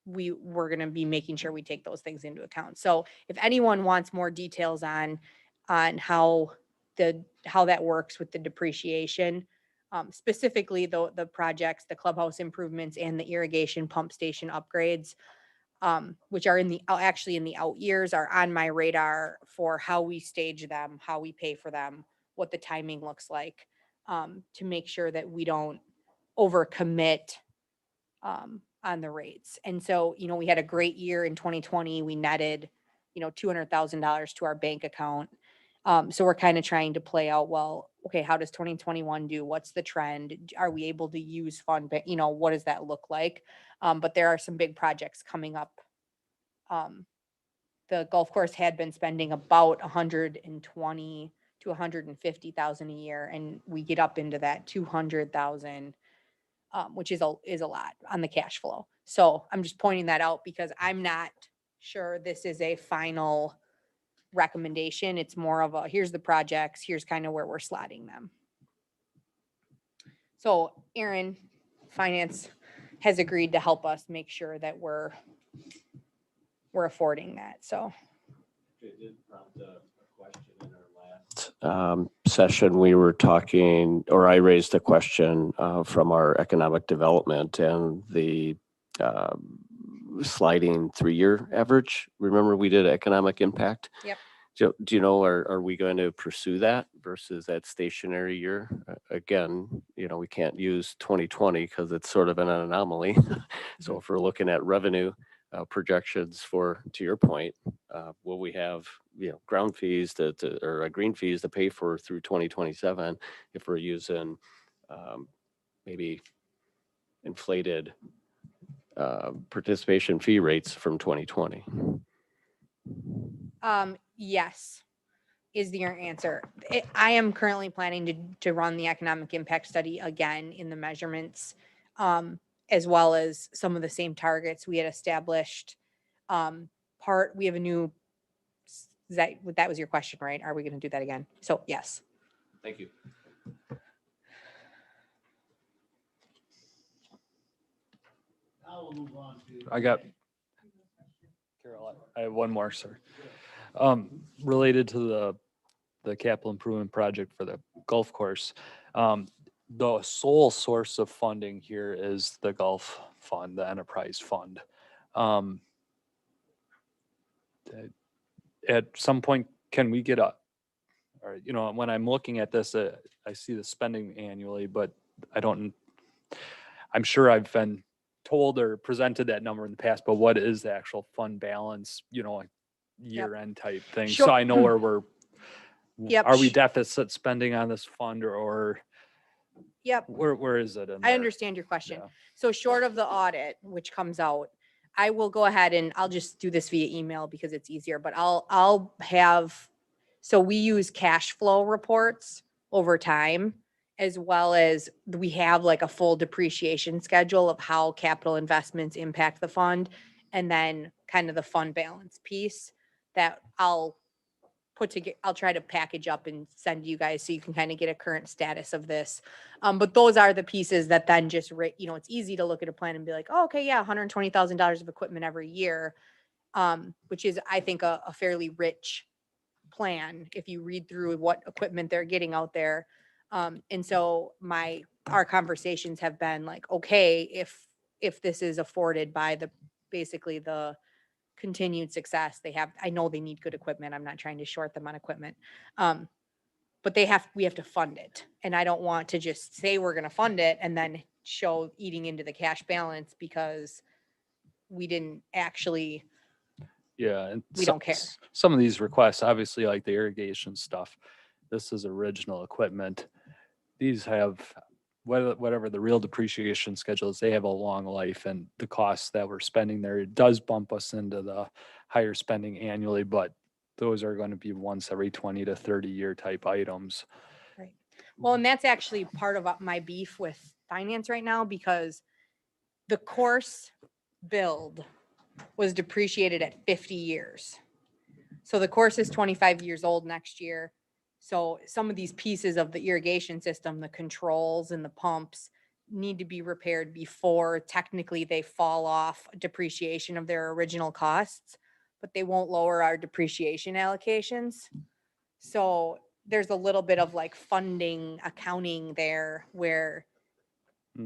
we're going to be making sure we take those things into account. So if anyone wants more details on how that works with the depreciation, specifically the projects, the clubhouse improvements and the irrigation pump station upgrades, which are actually in the out years, are on my radar for how we stage them, how we pay for them, what the timing looks like, to make sure that we don't overcommit on the rates. And so, we had a great year in 2020. We netted, $200,000 to our bank account. So we're kind of trying to play out, well, okay, how does 2021 do? What's the trend? Are we able to use fund, what does that look like? But there are some big projects coming up. The golf course had been spending about 120 to 150,000 a year, and we get up into that 200,000, which is a lot on the cash flow. So I'm just pointing that out because I'm not sure this is a final recommendation. It's more of a, here's the projects, here's kind of where we're slotting them. So Aaron, finance, has agreed to help us make sure that we're affording that. So It did prompt a question in our last session. We were talking, or I raised a question from our economic development and the sliding 3-year average. Remember, we did economic impact. Yep. Do you know, are we going to pursue that versus that stationary year? Again, we can't use 2020 because it's sort of an anomaly. So if we're looking at revenue projections to your point, will we have, ground fees or green fees to pay for through 2027 if we're using maybe inflated participation fee rates from 2020? yes, is the answer. I am currently planning to run the economic impact study again in the measurements, as well as some of the same targets we had established. We have a new, that was your question, right? Are we going to do that again? So yes. Thank you. Now we'll move on to. Carol, I have one more, sir. Related to the capital improvement project for the golf course. The sole source of funding here is the golf fund, the enterprise fund. At some point, can we get when I'm looking at this, I see the spending annually, but I'm sure I've been told or presented that number in the past, but what is the actual fund balance, like year-end type thing? Sure. So I know where Yep. are we deficit spending on this fund or Yep. where is it? I understand your question. Yeah. So short of the audit, which comes out, I will go ahead and I'll just do this via email because it's easier, but I'll have, so we use cash flow reports over time, as well as we have like a full depreciation schedule of how capital investments impact the fund, and then kind of the fund balance piece that I'll try to package up and send you guys so you can kind of get a current status of this. But those are the pieces that then just, it's easy to look at a plan and be like, oh, okay, yeah, $120,000 of equipment every year, which is, I think, a fairly rich plan if you read through what equipment they're getting out there. And so our conversations have been like, okay, if this is afforded by basically the continued success. They have, I know they need good equipment. I'm not trying to short them on equipment. But we have to fund it. And I don't want to just say we're going to fund it and then show eating into the cash balance because we didn't actually, Yeah, and we don't care. Some of these requests, obviously like the irrigation stuff, this is original equipment. These have, whatever the real depreciation schedule is, they have a long life, and the costs that we're spending there, it does bump us into the higher spending annually, but those are going to be once every 20 to 30 year type items. Right. Well, and that's actually part of my beef with finance right now, because the course build was depreciated at 50 years. So the course is 25 years old next year. So some of these pieces of the irrigation system, the controls and the pumps, need to be repaired before technically they fall off depreciation of their original costs, but they won't lower our depreciation allocations. So there's a little bit of like funding accounting there where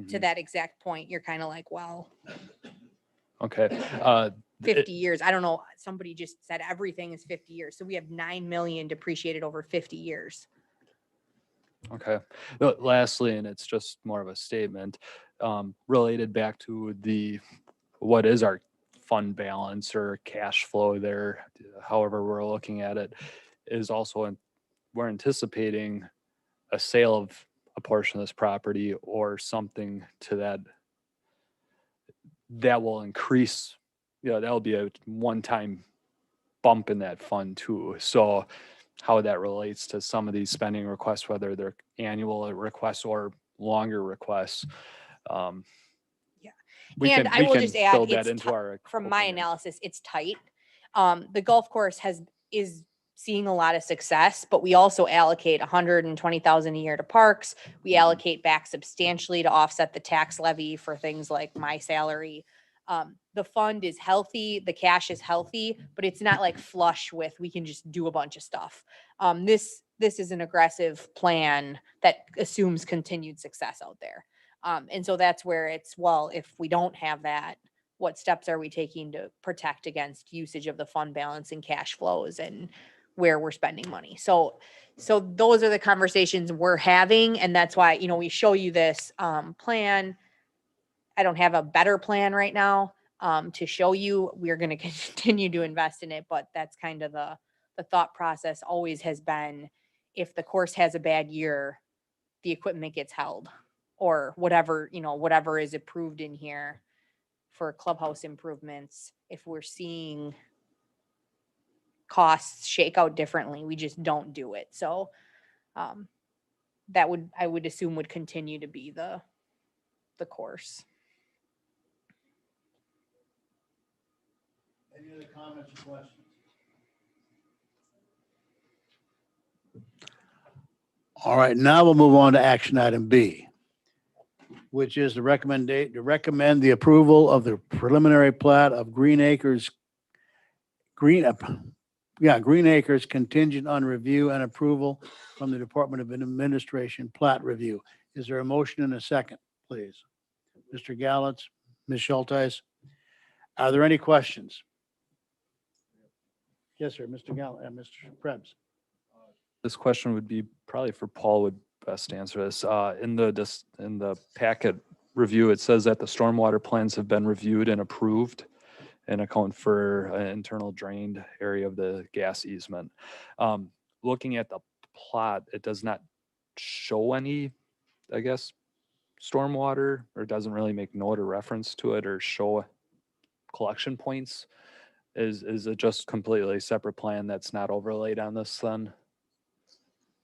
to that exact point, you're kind of like, well, Okay. 50 years. I don't know. Somebody just said everything is 50 years. So we have 9 million depreciated over 50 years. Okay. Lastly, and it's just more of a statement, related back to what is our fund balance or cash flow there, however we're looking at it, is also, we're anticipating a sale of a portion of this property or something to that will increase, that'll be a one-time bump in that fund too. So how that relates to some of these spending requests, whether they're annual requests or longer requests. And I will just add, build that it's into our from my analysis, it's tight. The golf course is seeing a lot of success, but we also allocate 120,000 a year to parks. We allocate back substantially to offset the tax levy for things like my salary. The fund is healthy, the cash is healthy, but it's not like flush with, we can just do a bunch of stuff. This is an aggressive plan that assumes continued success out there. And so that's where it's, well, if we don't have that, what steps are we taking to protect against usage of the fund balance and cash flows and where we're spending money? So those are the conversations we're having. And that's why, we show you this plan. I don't have a better plan right now to show you. We're going to continue to invest in it, but that's kind of the thought process always has been, if the course has a bad year, the equipment gets held, or whatever is approved in here for clubhouse improvements. If we're seeing costs shake out differently, we just don't do it. So I would assume would continue to be the course. Any other comments or questions? All right, now we'll move on to action item B, which is to recommend the approval of the preliminary plat of Green Acres contingent on review and approval from the Department of Administration plat review. Is there a motion and a second, please? Mr. Gallant, Ms. Schulteis, are there any questions? Yes, sir, Mr. Gallant and Mr. Krebs. This question would be probably for Paul would best answer this. In the packet review, it says that the stormwater plans have been reviewed and approved and account for an internal drained area of the gas easement. Looking at the plot, it does not show any, I guess, stormwater, or doesn't really make note or reference to it or show collection points. Is it just completely separate plan that's not overlaid on this then?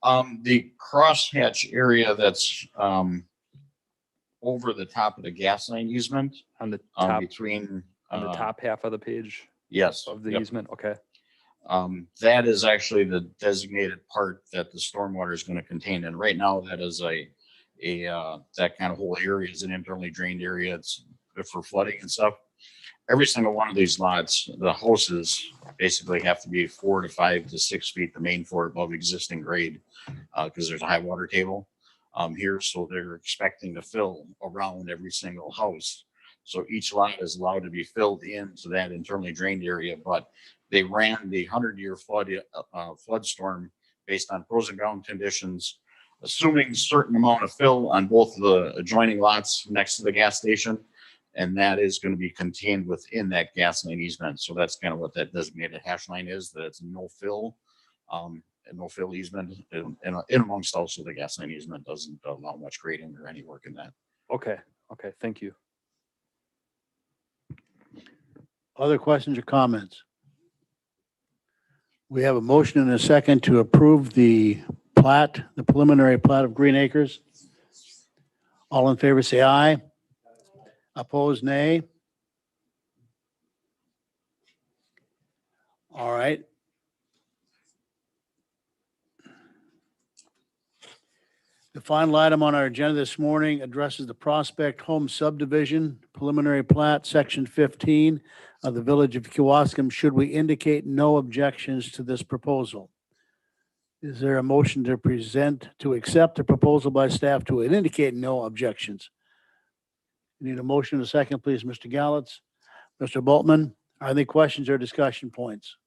The crosshatch area that's over the top of the gas line easement On the top, between on the top half of the page yes of the yep. easement, okay. That is actually the designated part that the stormwater is going to contain, and right now that is that kind of whole area is an internally drained area. It's for flooding and stuff. Every single one of these lots, the houses basically have to be 4 to 5 to 6 feet, the main floor above existing grade, because there's a high water table here. So they're expecting to fill around every single house So each lot is allowed to be filled into that internally drained area, but they ran the 100-year flood storm based on frozen ground conditions, assuming a certain amount of fill on both the adjoining lots next to the gas station. And that is going to be contained within that gas line easement. So that's kind of what that designated hash line is, that it's no fill. And no fill easement in amongst also the gas line easement doesn't allow much grading or any work in that. Okay, okay, thank you. Other questions or comments? We have a motion and a second to approve the plat, the preliminary plat of Green Acres. All in favor, say aye. Opposed, nay. All right. The final item on our agenda this morning addresses the Prospect Home Subdivision Preliminary Plat, Section 15 of the Village of Kewaskum. Should we indicate no objections to this proposal? Is there a motion to accept the proposal by staff to indicate no objections? Need a motion and a second, please, Mr. Gallitz. Mr. Boltman, are there any questions or discussion points?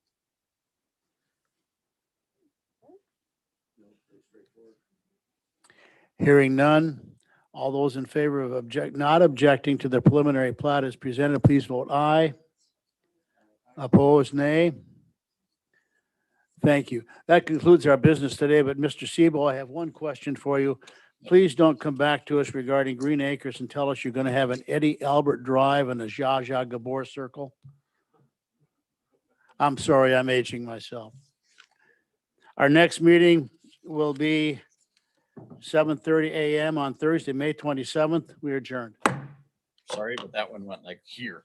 Hearing none, all those in favor of not objecting to the preliminary plat as presented, please vote aye. Opposed, nay. Thank you. That concludes our business today, but Mr. Sebo, I have one question for you. Please don't come back to us regarding Green Acres and tell us you're going to have an Eddie Albert Drive and a Zsa Zsa Gabor Circle. I'm sorry, I'm aging myself. Our next meeting will be 7:30 a.m. on Thursday, May 27th. We are adjourned. Sorry, but that one went like here.